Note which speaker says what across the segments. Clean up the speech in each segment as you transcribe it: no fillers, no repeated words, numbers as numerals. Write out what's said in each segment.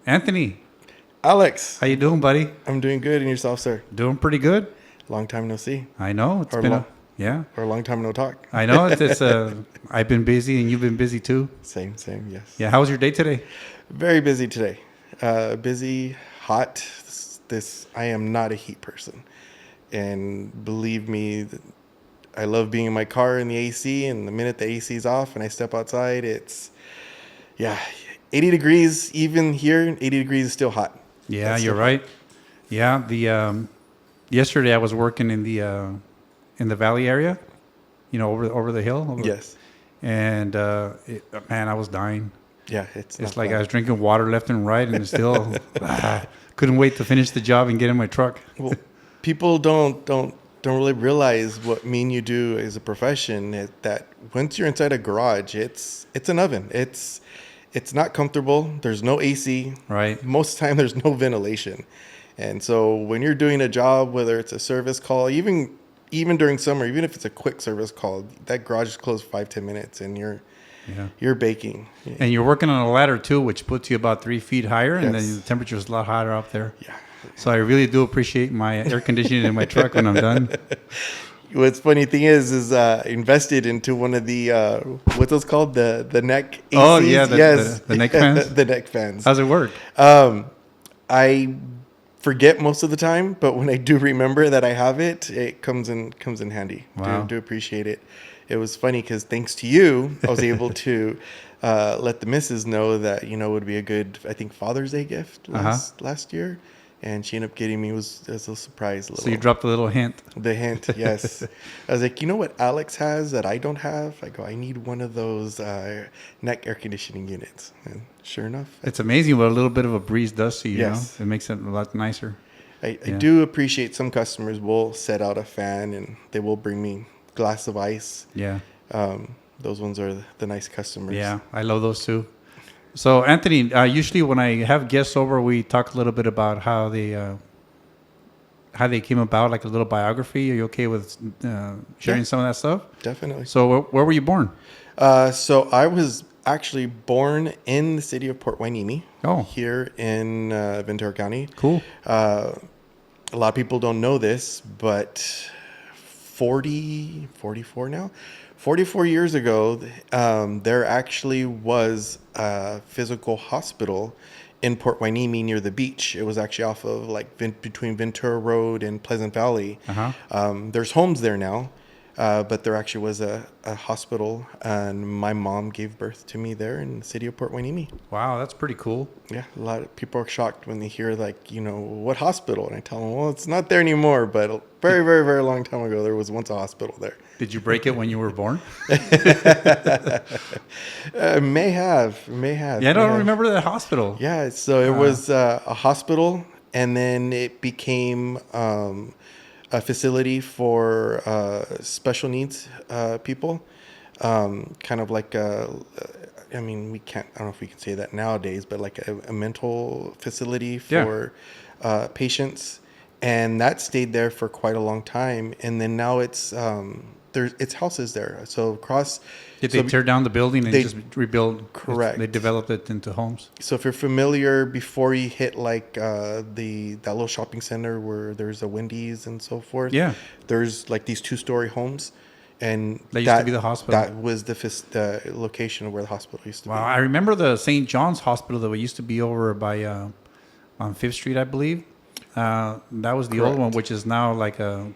Speaker 1: Anthony,
Speaker 2: Alex,
Speaker 1: how you doing, buddy?
Speaker 2: I'm doing good, and yourself, sir?
Speaker 1: Doing pretty good.
Speaker 2: Long time no see,
Speaker 1: I know it's
Speaker 2: or
Speaker 1: been
Speaker 2: long,
Speaker 1: yeah.
Speaker 2: or a long time no talk.
Speaker 1: I know it's I've been busy and you've been busy too.
Speaker 2: Same, yes.
Speaker 1: Yeah. How was your day today?
Speaker 2: Very busy today. Busy, hot. I am not a heat person, and believe me, I love being in my car in the AC. And the minute the AC is off and I step outside, it's 80 degrees. Even here, 80 degrees is still hot.
Speaker 1: Yeah,
Speaker 2: That's
Speaker 1: you're
Speaker 2: still
Speaker 1: right. Yeah. The yesterday I was working in the valley area, over the hill.
Speaker 2: Yes.
Speaker 1: And man, I was dying.
Speaker 2: Yeah, it's
Speaker 1: It's
Speaker 2: not
Speaker 1: like
Speaker 2: fun.
Speaker 1: I was drinking water left and right, and it's still couldn't wait to finish the job and get in my truck.
Speaker 2: Well, people don't really realize what me and you do as a profession. That once you're inside a garage, it's an oven. It's not comfortable. There's no AC.
Speaker 1: Right.
Speaker 2: Most of the time, there's no ventilation. And so when you're doing a job, whether it's a service call, even during summer, even if it's a quick service call, that garage is closed 5-10 minutes, and you're baking.
Speaker 1: And you're working on a ladder too, which puts you about 3 feet higher, and
Speaker 2: Yes.
Speaker 1: then the temperature is a lot hotter up there.
Speaker 2: Yeah.
Speaker 1: So I really do appreciate my air conditioning in my truck when I'm done.
Speaker 2: What's funny thing is invested into one of the what's those called, the neck ACs.
Speaker 1: Oh, yeah,
Speaker 2: yes,
Speaker 1: the neck fans?
Speaker 2: the neck fans.
Speaker 1: How's it work?
Speaker 2: I forget most of the time, but when I do remember that I have it, it comes in handy.
Speaker 1: Wow.
Speaker 2: Do appreciate it. It was funny because thanks to you, I was able to let the missus know that it would be a good, I think, Father's Day gift last year, and she ended up getting me was a surprise.
Speaker 1: So you dropped a little hint.
Speaker 2: The hint, yes. I was like, you know what Alex has that I don't have? I go, I need one of those neck air conditioning units. And sure enough.
Speaker 1: It's amazing what a little bit of a breeze does to you.
Speaker 2: Yes.
Speaker 1: It makes it a lot nicer.
Speaker 2: I do appreciate some customers will set out a fan and they will bring me a glass of ice.
Speaker 1: Yeah.
Speaker 2: Those ones are the nice customers.
Speaker 1: Yeah, I love those too. So, Anthony, usually when I have guests over, we talk a little bit about how they came about, like a little biography. Are you okay with sharing some of that stuff?
Speaker 2: Definitely.
Speaker 1: So, where were you born?
Speaker 2: So I was actually born in the city of Port Hueneme.
Speaker 1: Oh.
Speaker 2: Here in Ventura County.
Speaker 1: Cool.
Speaker 2: A lot of people don't know this, but 44 years ago, there actually was a physical hospital in Port Hueneme near the beach. It was actually off of between Ventura Road and Pleasant Valley. There's homes there now, but there actually was a hospital, and my mom gave birth to me there in the city of Port Hueneme.
Speaker 1: Wow, that's pretty cool.
Speaker 2: Yeah, a lot of people are shocked when they hear what hospital, and I tell them, well, it's not there anymore, but a very, very, very long time ago, there was once a hospital there.
Speaker 1: Did you break it when you were born?
Speaker 2: May have.
Speaker 1: Yeah, I don't remember that hospital.
Speaker 2: Yeah, so it was a hospital, and then it became a facility for special needs people. Kind of like we can't. I don't know if we can say that nowadays, but like a mental facility for patients, and that stayed there for quite a long time. And then now it's houses there. So across.
Speaker 1: Did they tear down the building and just rebuild?
Speaker 2: Correct.
Speaker 1: They developed it into homes.
Speaker 2: So if you're familiar, before you hit that little shopping center where there's a Wendy's and so forth.
Speaker 1: Yeah.
Speaker 2: There's like these 2-story homes. And
Speaker 1: that used to be the hospital.
Speaker 2: That was the location of where the hospital used to be.
Speaker 1: Wow, I remember the St. John's Hospital that used to be over by on 5th Street, I believe. That was the old one, which is now like a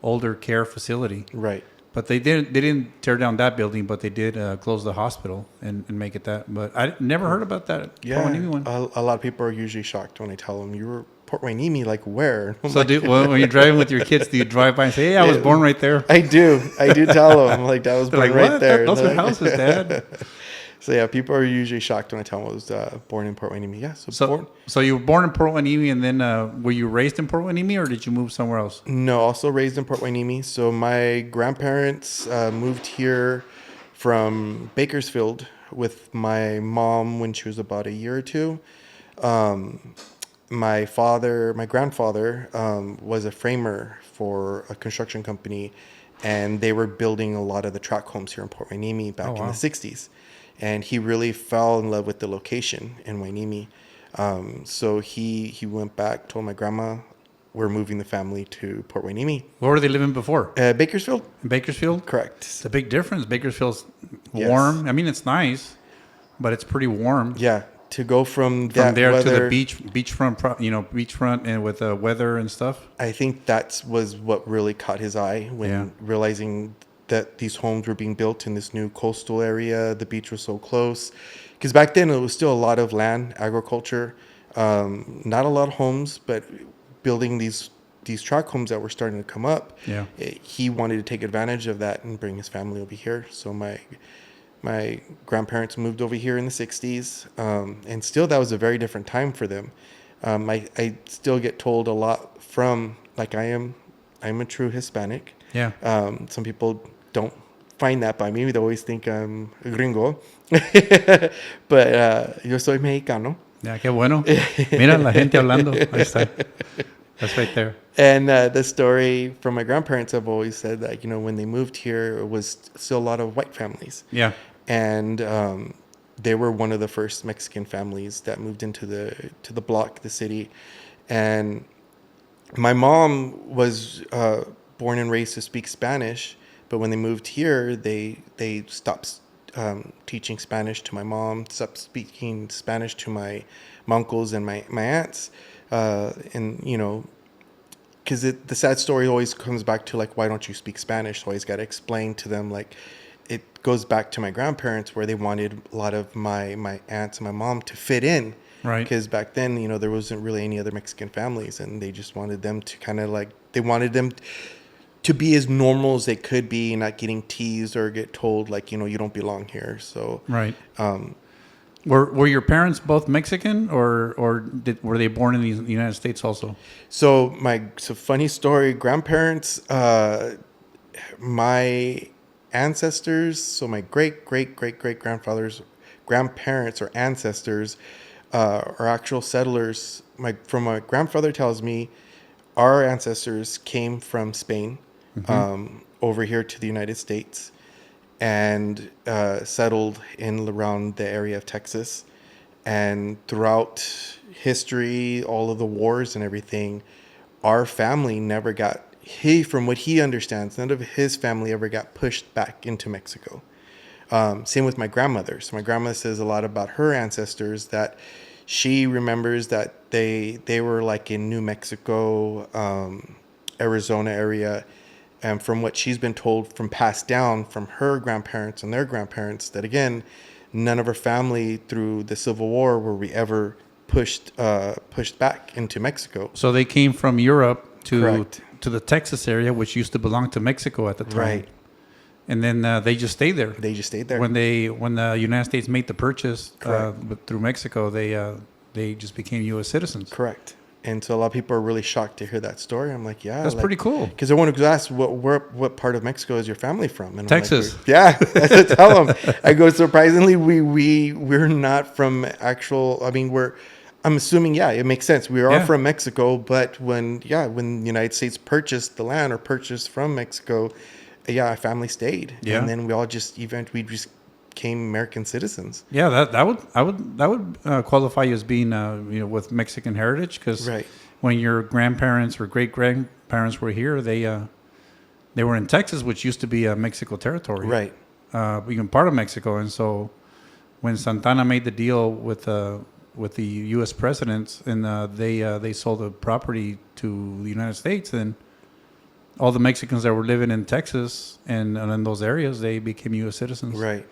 Speaker 1: older care facility.
Speaker 2: Right.
Speaker 1: But they didn't tear down that building, but they did close the hospital and make it that. But I never heard about that.
Speaker 2: Yeah,
Speaker 1: Port Hueneme one.
Speaker 2: A lot of people are usually shocked when I tell them, you were Port Hueneme, like where?
Speaker 1: So when you're driving with your kids, do you drive by and say, hey, I was born right there?
Speaker 2: I do tell them, like, that was born right
Speaker 1: what?
Speaker 2: there.
Speaker 1: Those are houses, Dad.
Speaker 2: So yeah, people are usually shocked when I tell them I was born in Port Hueneme. Yeah,
Speaker 1: so you were born in Port Hueneme, and then were you raised in Port Hueneme, or did you move somewhere else?
Speaker 2: No, also raised in Port Hueneme. So my grandparents moved here from Bakersfield with my mom when she was about a year or two. My grandfather was a framer for a construction company, and they were building a lot of the tract homes here in Port Hueneme back in the 60s. And he really fell in love with the location in Hueneme. So he went back, told my grandma, we're moving the family to Port Hueneme.
Speaker 1: Where were they living before?
Speaker 2: Bakersfield?
Speaker 1: In Bakersfield?
Speaker 2: Correct.
Speaker 1: It's a big difference. Bakersfield's
Speaker 2: Yes.
Speaker 1: warm. I mean, it's nice, but it's pretty warm.
Speaker 2: Yeah. To go from
Speaker 1: From
Speaker 2: that
Speaker 1: there
Speaker 2: weather,
Speaker 1: to the beachfront and with the weather and stuff.
Speaker 2: I think that was what really caught his eye when realizing that these homes were being built in this new coastal area. The beach was so close. Because back then it was still a lot of land, agriculture, not a lot of homes, but building these tract homes that were starting to come up.
Speaker 1: Yeah.
Speaker 2: He wanted to take advantage of that and bring his family over here. So my grandparents moved over here in the 60s. And still that was a very different time for them. I still get told a lot from, like, I'm a true Hispanic.
Speaker 1: Yeah.
Speaker 2: Some people don't find that by me. They always think I'm gringo. But yo soy mexicano.
Speaker 1: Yeah, qué bueno. Mira la gente hablando. Ahí está. That's right there.
Speaker 2: And the story from my grandparents have always said that, when they moved here, it was still a lot of white families.
Speaker 1: Yeah.
Speaker 2: And they were one of the first Mexican families that moved into the block, the city. And my mom was born and raised to speak Spanish, but when they moved here, they stopped teaching Spanish to my mom, stopped speaking Spanish to my uncles and my aunts. And, because the sad story always comes back to, like, why don't you speak Spanish? So I always got to explain to them, like, it goes back to my grandparents where they wanted a lot of my aunts and my mom to fit in.
Speaker 1: Right.
Speaker 2: Because back then, there wasn't really any other Mexican families, and they just wanted them to kind of they wanted them to be as normal as they could be, not getting teased or get told, like, you don't belong here. So,
Speaker 1: right. Were your parents both Mexican or were they born in the United States also?
Speaker 2: So funny story, grandparents, my ancestors, so my great grandparents or ancestors are actual settlers. From my grandfather tells me our ancestors came from Spain over here to the United States and settled in around the area of Texas. And throughout history, all of the wars and everything, our family never got, from what he understands, none of his family ever got pushed back into Mexico. Same with my grandmother. So my grandmother says a lot about her ancestors, that she remembers that they were like in New Mexico, Arizona area. And from what she's been told from passed down from her grandparents and their grandparents, that again, none of her family through the Civil War were we ever pushed back into Mexico.
Speaker 1: So they came from Europe
Speaker 2: Correct.
Speaker 1: to the Texas area, which used to belong to Mexico at the time.
Speaker 2: Right.
Speaker 1: And then they just stayed there.
Speaker 2: They just stayed there.
Speaker 1: When the United States made the purchase through Mexico, they just became U.S. citizens.
Speaker 2: Correct. And so a lot of people are really shocked to hear that story. I'm like, yeah,
Speaker 1: that's pretty cool.
Speaker 2: Because everyone who asks, what part of Mexico is your family from? And
Speaker 1: Texas.
Speaker 2: I'm like, yeah, I tell them. I go, surprisingly, we're not from actual. I mean, I'm assuming, yeah, it makes sense. We are from Mexico, but when the United States purchased the land or purchased from Mexico, our family stayed.
Speaker 1: Yeah.
Speaker 2: And then we all just became American citizens.
Speaker 1: Yeah, that would qualify you as being with Mexican heritage, because when your grandparents or great grandparents were here, they were in Texas, which used to be a Mexico territory,
Speaker 2: right?
Speaker 1: Even part of Mexico. And so when Santana made the deal with the U.S. presidents and they sold the property to the United States, then all the Mexicans that were living in Texas and in those areas, they became U.S. citizens.
Speaker 2: Right.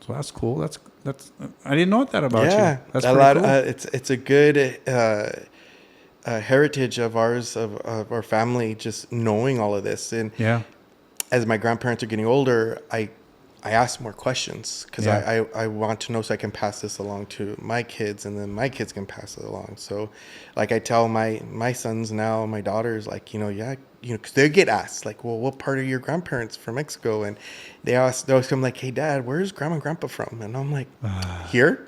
Speaker 1: So that's cool. That's I didn't know that about you. That's
Speaker 2: a
Speaker 1: pretty
Speaker 2: lot.
Speaker 1: cool.
Speaker 2: It's a good heritage of ours, of our family, just knowing all of this. And as my grandparents are getting older, I ask more questions because I want to know so I can pass this along to my kids, and then my kids can pass it along. So, like, I tell my sons now, my daughters, like, because they get asked, like, well, what part of your grandparents from Mexico? And they always come like, hey, Dad, where's Grandma and Grandpa from? And I'm like, here?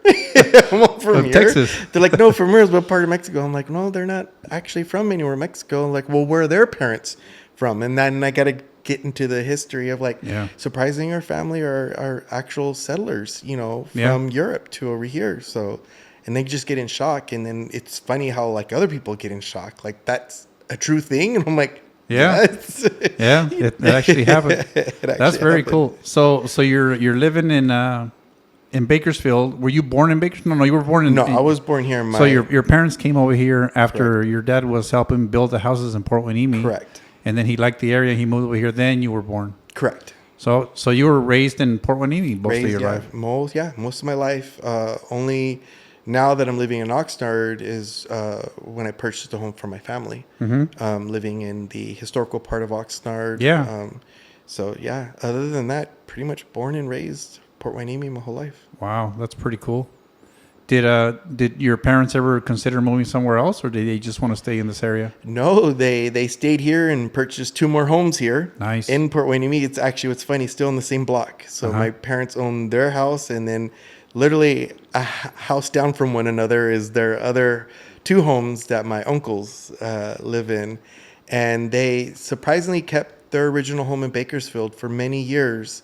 Speaker 2: I'm from here.
Speaker 1: Texas.
Speaker 2: They're like, no, from here. What part of Mexico? I'm like, no, they're not actually from anywhere in Mexico. I'm like, well, where are their parents from? And then I got to get into the history of, like, surprising our family are actual settlers, from Europe to over here. So and they just get in shock. And then it's funny how like other people get in shock. Like that's a true thing. And I'm like,
Speaker 1: Yeah.
Speaker 2: yes.
Speaker 1: Yeah, it actually happened.
Speaker 2: It
Speaker 1: That's
Speaker 2: actually
Speaker 1: very
Speaker 2: happened.
Speaker 1: cool. So you're living in Bakersfield. Were you born in Bakersfield? No, you were born
Speaker 2: No, I was born here.
Speaker 1: So your parents came over here after
Speaker 2: Correct.
Speaker 1: your dad was helping build the houses in Port Hueneme.
Speaker 2: Correct.
Speaker 1: And then he liked the area. He moved over here. Then you were born.
Speaker 2: Correct.
Speaker 1: So you were raised in Port Hueneme most of
Speaker 2: Raised,
Speaker 1: your
Speaker 2: yeah,
Speaker 1: life.
Speaker 2: most of my life. Only now that I'm living in Oxnard is when I purchased a home for my family. Living in the historical part of Oxnard.
Speaker 1: Yeah.
Speaker 2: So yeah, other than that, pretty much born and raised Port Hueneme my whole life.
Speaker 1: Wow, that's pretty cool. Did your parents ever consider moving somewhere else, or did they just want to stay in this area?
Speaker 2: No, they stayed here and purchased 2 more homes here.
Speaker 1: Nice.
Speaker 2: In Port Hueneme. It's actually, what's funny, still in the same block. So my parents own their house, and then literally a house down from one another is their other 2 homes that my uncles live in. And they surprisingly kept their original home in Bakersfield for many years.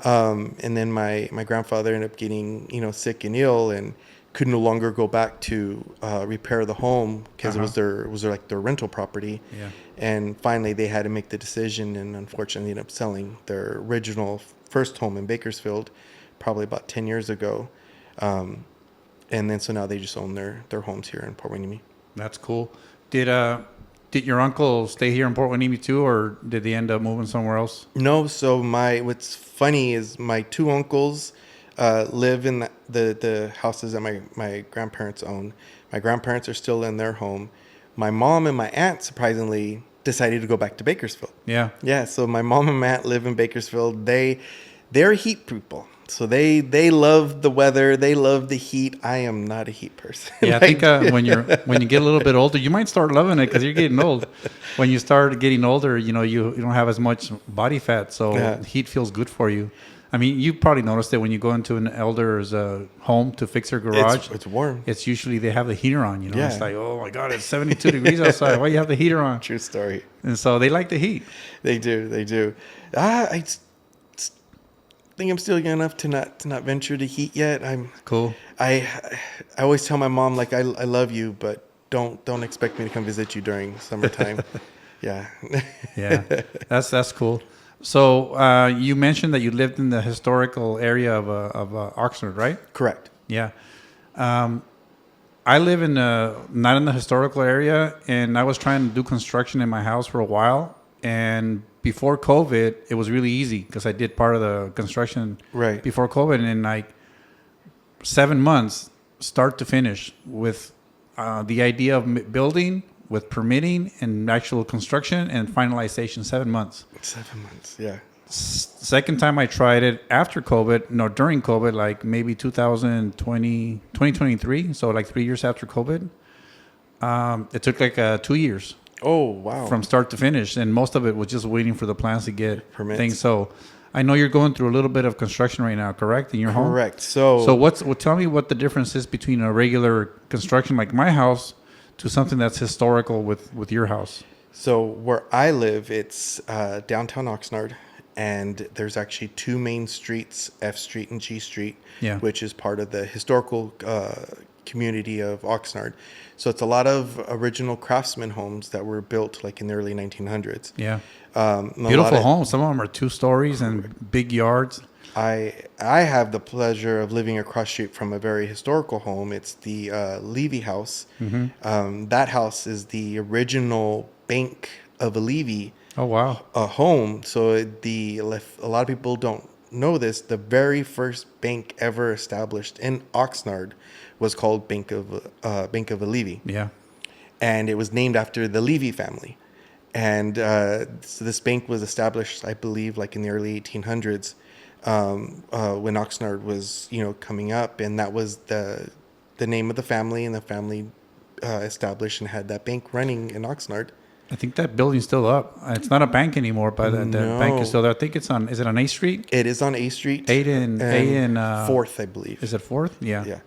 Speaker 2: And then my grandfather ended up getting, sick and ill and could no longer go back to repair the home because it was their rental property.
Speaker 1: Yeah.
Speaker 2: And finally they had to make the decision, and unfortunately ended up selling their original first home in Bakersfield probably about 10 years ago. And then so now they just own their homes here in Port Hueneme.
Speaker 1: That's cool. Did your uncle stay here in Port Hueneme too, or did they end up moving somewhere else?
Speaker 2: No, so what's funny is my 2 uncles live in the houses that my grandparents own. My grandparents are still in their home. My mom and my aunt surprisingly decided to go back to Bakersfield.
Speaker 1: Yeah.
Speaker 2: Yeah, so my mom and my aunt live in Bakersfield. They're heat people. So they love the weather. They love the heat. I am not a heat person.
Speaker 1: Yeah, I think when you get a little bit older, you might start loving it because you're getting old. When you start getting older, you don't have as much body fat, so heat feels good for you. I mean, you probably noticed it when you go into an elder's home to fix their garage.
Speaker 2: It's warm.
Speaker 1: It's usually they have the heater on.
Speaker 2: Yeah.
Speaker 1: It's like, oh my God, it's 72 degrees outside. Why you have the heater on?
Speaker 2: True story.
Speaker 1: And so they like the heat.
Speaker 2: They do. I think I'm still young enough to not venture to heat yet.
Speaker 1: Cool.
Speaker 2: I always tell my mom, like, I love you, but don't expect me to come visit you during summertime. Yeah.
Speaker 1: Yeah, that's cool. So you mentioned that you lived in the historical area of Oxnard, right?
Speaker 2: Correct.
Speaker 1: Yeah. I live not in the historical area, and I was trying to do construction in my house for a while. And before COVID, it was really easy because I did part of the construction
Speaker 2: Right.
Speaker 1: before COVID, and in like 7 months, start to finish, with the idea of building, with permitting and actual construction and finalization, 7 months.
Speaker 2: 7 months. Yeah.
Speaker 1: Second time I tried it after COVID, no, during COVID, like maybe 2023, so like 3 years after COVID. It took like 2 years
Speaker 2: Oh, wow.
Speaker 1: from start to finish, and most of it was just waiting for the plans to get
Speaker 2: Permits.
Speaker 1: things. So I know you're going through a little bit of construction right now, correct, in your home?
Speaker 2: Correct. So
Speaker 1: Tell me what the difference is between a regular construction like my house to something that's historical with your house.
Speaker 2: So where I live, it's downtown Oxnard, and there's actually 2 main streets, F Street and G Street,
Speaker 1: Yeah.
Speaker 2: which is part of the historical community of Oxnard. So it's a lot of original craftsman homes that were built like in the early 1900s.
Speaker 1: Yeah.
Speaker 2: A
Speaker 1: Beautiful
Speaker 2: lot of-
Speaker 1: homes. Some of them are 2 stories and big yards.
Speaker 2: I have the pleasure of living across street from a very historical home. It's the Levy House. That house is the original Bank of a Levy
Speaker 1: Oh, wow.
Speaker 2: home. So a lot of people don't know this. The very first bank ever established in Oxnard was called Bank of a Levy,
Speaker 1: Yeah.
Speaker 2: and it was named after the Levy family. And so this bank was established, I believe, like in the early 1800s. When Oxnard was, coming up, and that was the name of the family, and the family established and had that bank running in Oxnard.
Speaker 1: I think that building's still up. It's not a bank anymore, but the bank is still there. I think it's on. Is it on A Street?
Speaker 2: It is on A Street.
Speaker 1: A and
Speaker 2: 4th, I believe.
Speaker 1: Is it 4th? Yeah.
Speaker 2: Yeah,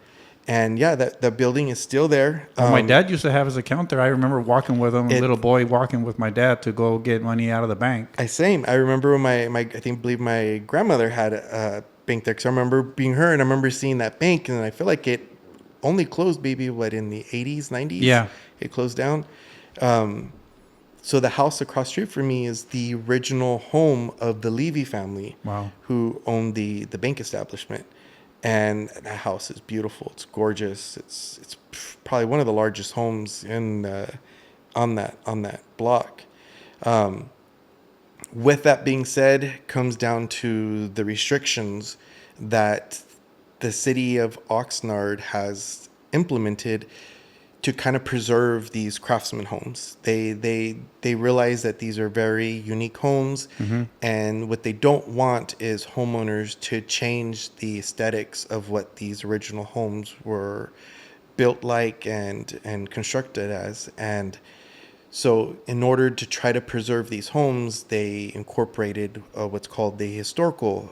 Speaker 2: and yeah, that the building is still there.
Speaker 1: My dad used to have his account there. I remember walking with him, a little boy walking with my dad to go get money out of the bank.
Speaker 2: I remember when I believe my grandmother had a bank there, because I remember being her, and I remember seeing that bank, and I feel like it only closed maybe in the 80s, 90s.
Speaker 1: Yeah.
Speaker 2: It closed down. So the house across the street from me is the original home of the Levy family.
Speaker 1: Wow.
Speaker 2: Who owned the bank establishment. And that house is beautiful. It's gorgeous. It's probably one of the largest homes in on that block. With that being said, comes down to the restrictions that the city of Oxnard has implemented to kind of preserve these craftsman homes. They realize that these are very unique homes, and what they don't want is homeowners to change the aesthetics of what these original homes were built like and constructed as. And so in order to try to preserve these homes, they incorporated what's called the historical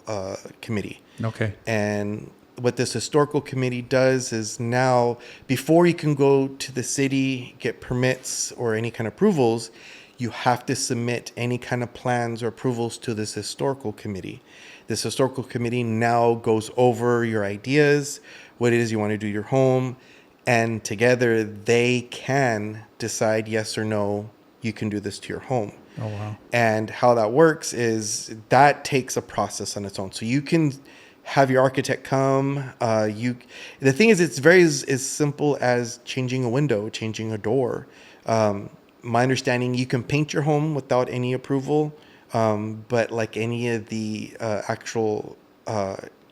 Speaker 2: committee.
Speaker 1: Okay.
Speaker 2: And what this historical committee does is now, before you can go to the city, get permits or any kind of approvals, you have to submit any kind of plans or approvals to this historical committee. This historical committee now goes over your ideas, what it is you want to do to your home, and together they can decide yes or no, you can do this to your home.
Speaker 1: Oh, wow.
Speaker 2: And how that works is that takes a process on its own. So you can have your architect come. The thing is, it's very as simple as changing a window, changing a door. My understanding, you can paint your home without any approval, but like any of the actual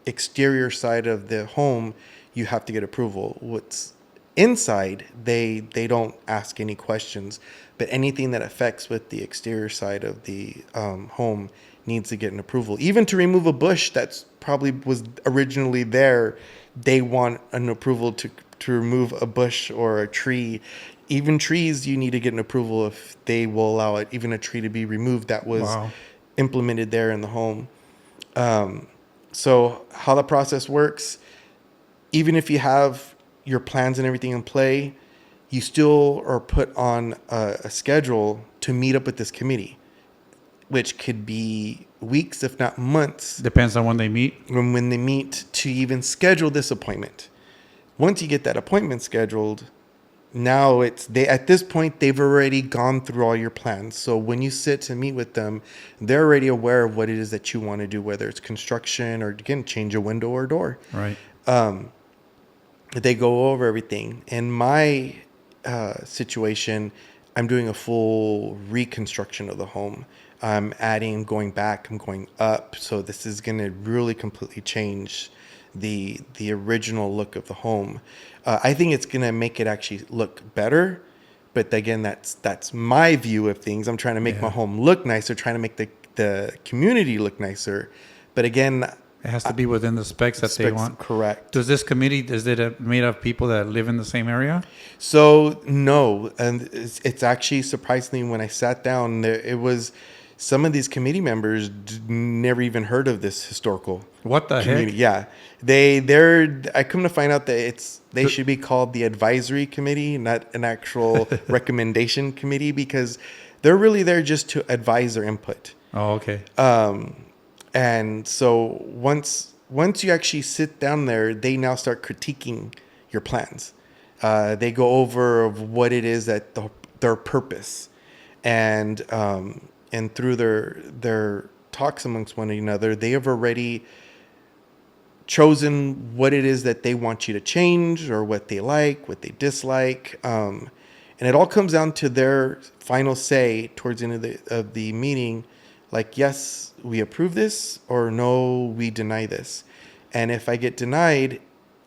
Speaker 2: exterior side of the home, you have to get approval. What's inside, they don't ask any questions, but anything that affects with the exterior side of the home needs to get an approval. Even to remove a bush that's probably was originally there, they want an approval to remove a bush or a tree. Even trees, you need to get an approval if they will allow it, even a tree to be removed that was implemented there in the home. So how the process works, even if you have your plans and everything in play, you still are put on a schedule to meet up with this committee, which could be weeks, if not months.
Speaker 1: Depends on when they meet.
Speaker 2: When they meet to even schedule this appointment. Once you get that appointment scheduled, now at this point, they've already gone through all your plans. So when you sit to meet with them, they're already aware of what it is that you want to do, whether it's construction or, again, change a window or door.
Speaker 1: Right.
Speaker 2: They go over everything. In my situation, I'm doing a full reconstruction of the home. I'm adding, going back, I'm going up. So this is going to really completely change the original look of the home. I think it's going to make it actually look better. But again, that's my view of things. I'm trying to make my home look nicer, trying to make the community look nicer. But again,
Speaker 1: it has to be within the specs that they want.
Speaker 2: Correct.
Speaker 1: Does this committee, is it made of people that live in the same area?
Speaker 2: So no, and it's actually surprisingly, when I sat down, it was some of these committee members never even heard of this historical.
Speaker 1: What the
Speaker 2: community.
Speaker 1: heck?
Speaker 2: Yeah, I come to find out that they should be called the advisory committee, not an actual recommendation committee, because they're really there just to advise their input.
Speaker 1: Oh, okay.
Speaker 2: And so once you actually sit down there, they now start critiquing your plans. They go over of what it is that their purpose, and through their talks amongst one another, they have already chosen what it is that they want you to change, or what they like, what they dislike, and it all comes down to their final say towards the end of the meeting. Like, yes, we approve this, or no, we deny this. And if I get denied,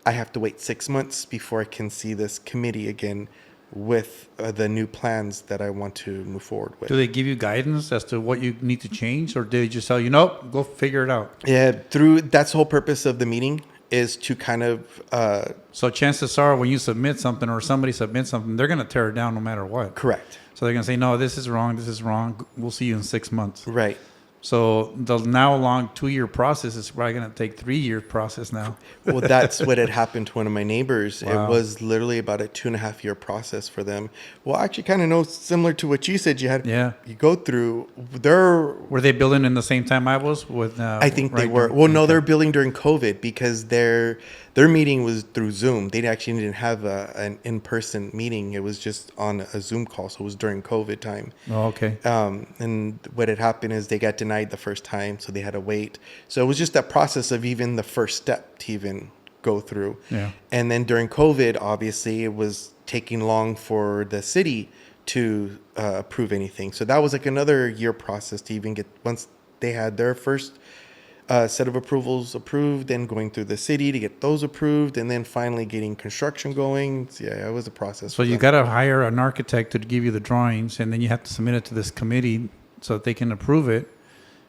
Speaker 2: I have to wait 6 months before I can see this committee again with the new plans that I want to move forward with.
Speaker 1: Do they give you guidance as to what you need to change, or do they just tell you, nope, go figure it out?
Speaker 2: Yeah, that's the whole purpose of the meeting, is to kind of...
Speaker 1: So chances are when you submit something or somebody submits something, they're going to tear it down no matter what.
Speaker 2: Correct.
Speaker 1: So they're going to say, no, this is wrong. We'll see you in 6 months.
Speaker 2: Right.
Speaker 1: So the now long 2-year process is probably going to take 3-year process now.
Speaker 2: Well, that's what had happened to one of my neighbors.
Speaker 1: Wow.
Speaker 2: It was literally about a 2.5-year process for them. Well, I actually kind of know, similar to what you said, you go through.
Speaker 1: Were they building in the same time I was with?
Speaker 2: I think they were. Well, no, they're building during COVID, because their Their meeting was through Zoom. They actually didn't have an in-person meeting. It was just on a Zoom call. So it was during COVID time.
Speaker 1: Oh, okay.
Speaker 2: And what had happened is they got denied the first time, so they had to wait. So it was just that process of even the first step to even go through.
Speaker 1: Yeah.
Speaker 2: And then during COVID, obviously, it was taking long for the city to approve anything. So that was like another year process to even get, once they had their first set of approvals approved, then going through the city to get those approved, and then finally getting construction going. So yeah, it was a process.
Speaker 1: So you got to hire an architect to give you the drawings, and then you have to submit it to this committee so that they can approve it.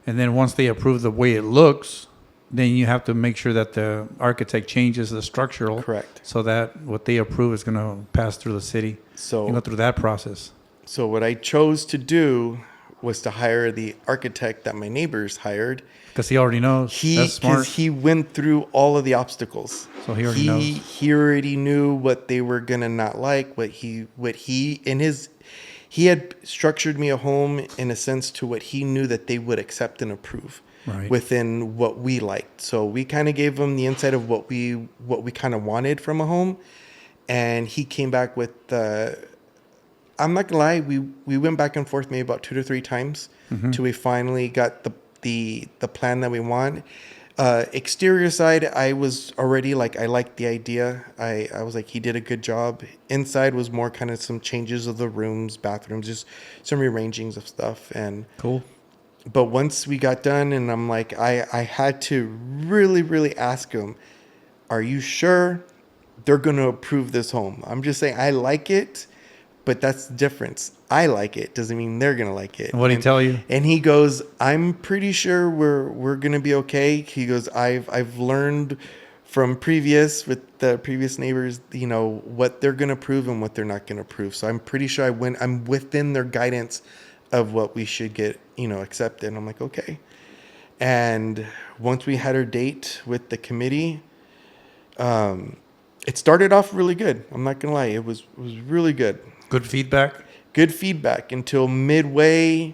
Speaker 1: And then once they approve the way it looks, then you have to make sure that the architect changes the structural.
Speaker 2: Correct.
Speaker 1: So that what they approve is going to pass through the city.
Speaker 2: So
Speaker 1: you go through that process.
Speaker 2: So what I chose to do was to hire the architect that my neighbors hired.
Speaker 1: Because he already knows. That's smart.
Speaker 2: Because he went through all of the obstacles.
Speaker 1: So he already knows.
Speaker 2: He already knew what they were gonna not like. He had structured me a home in a sense to what he knew that they would accept and approve.
Speaker 1: Right.
Speaker 2: Within what we liked. So we kind of gave him the insight of what we kind of wanted from a home, and he came back with I'm not gonna lie, we went back and forth maybe about 2 to 3 times till we finally got the plan that we want. Exterior side, I was already like, I liked the idea. I was like, he did a good job. Inside was more kind of some changes of the rooms, bathrooms, just some rearrangings of stuff. And
Speaker 1: cool.
Speaker 2: But once we got done, and I'm like, I had to really, really ask him, are you sure they're going to approve this home? I'm just saying, I like it. But that's the difference. I like it. Doesn't mean they're going to like it.
Speaker 1: What did he tell you? And
Speaker 2: he goes, I'm pretty sure we're going to be okay. He goes, I've learned from with the previous neighbors, you know, what they're going to approve and what they're not going to approve. So I'm pretty sure I'm within their guidance of what we should get, you know, accepted. And I'm like, okay. And once we had our date with the committee, it started off really good. I'm not going to lie. It was really good.
Speaker 1: Good feedback?
Speaker 2: Good feedback until midway.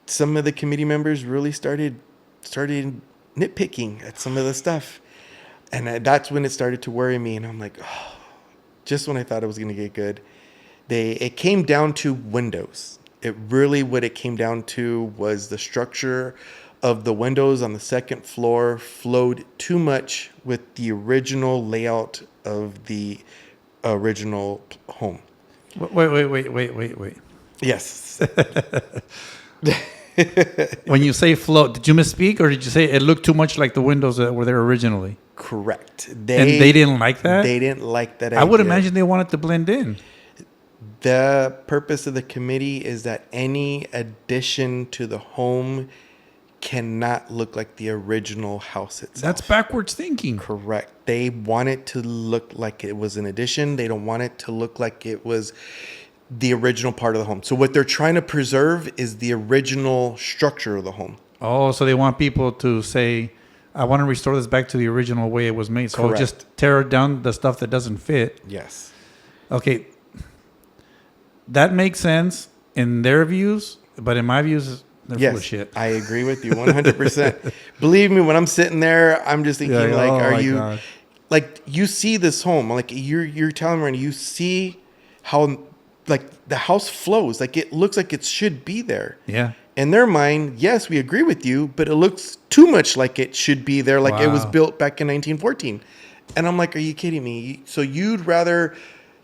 Speaker 2: Some of the committee members really started nitpicking at some of the stuff. And that's when it started to worry me. And I'm like, oh, just when I thought it was going to get good. It came down to windows. What it came down to was the structure of the windows on the second floor flowed too much with the original layout of the original home.
Speaker 1: Wait.
Speaker 2: Yes.
Speaker 1: When you say float, did you misspeak or did you say it looked too much like the windows that were there originally?
Speaker 2: Correct.
Speaker 1: And they didn't like that?
Speaker 2: They didn't like that idea.
Speaker 1: I would imagine they wanted to blend in.
Speaker 2: The purpose of the committee is that any addition to the home cannot look like the original house itself.
Speaker 1: That's backwards thinking.
Speaker 2: Correct. They want it to look like it was an addition. They don't want it to look like it was the original part of the home. So what they're trying to preserve is the original structure of the home.
Speaker 1: Oh, so they want people to say, I want to restore this back to the original way it was made. So
Speaker 2: Correct.
Speaker 1: Just tear down the stuff that doesn't fit.
Speaker 2: Yes.
Speaker 1: Okay. That makes sense in their views, but in my views, they're full of shit.
Speaker 2: I agree with you 100%. Believe me, when I'm sitting there, I'm just thinking God. Like you see this home, like you're telling me right now, you see how like the house flows, like it looks like it should be there.
Speaker 1: Yeah.
Speaker 2: In their mind, yes, we agree with you, but it looks too much like it should be there, like it was built back in 1914. And I'm like, are you kidding me? So you'd rather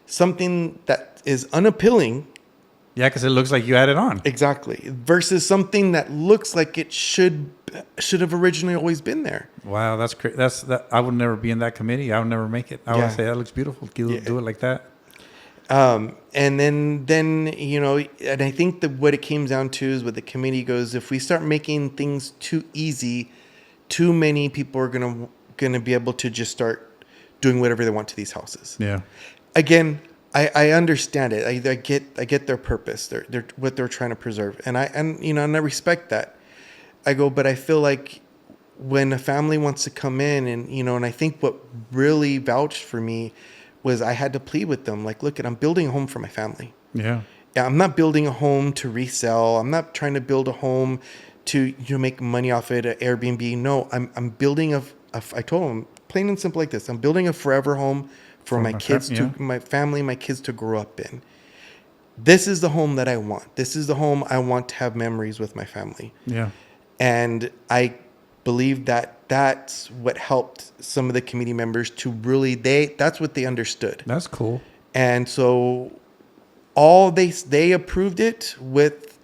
Speaker 2: something that is unappealing.
Speaker 1: Yeah, because it looks like you added on.
Speaker 2: Exactly. Versus something that looks like it should have originally always been there.
Speaker 1: Wow, that's great. I would never be in that committee. I would never make it. I would say that looks beautiful. Do it like that.
Speaker 2: And then you know, and I think that what it came down to is what the committee goes, if we start making things too easy, too many people are gonna be able to just start doing whatever they want to these houses.
Speaker 1: Yeah.
Speaker 2: Again, I understand it. I get their purpose. They're what they're trying to preserve, and I respect that. I go, but I feel like when a family wants to come in, and I think what really vouched for me was I had to plead with them, like, look, I'm building a home for my family.
Speaker 1: Yeah.
Speaker 2: Yeah, I'm not building a home to resell. I'm not trying to build a home to make money off it, Airbnb. No, I'm building I told him plain and simple like this: I'm building a forever home for my kids my family, my kids to grow up in. This is the home that I want. This is the home I want to have memories with my family.
Speaker 1: Yeah.
Speaker 2: And I believe that that's what helped some of the committee members to really, that's what they understood.
Speaker 1: That's cool.
Speaker 2: And so they approved it with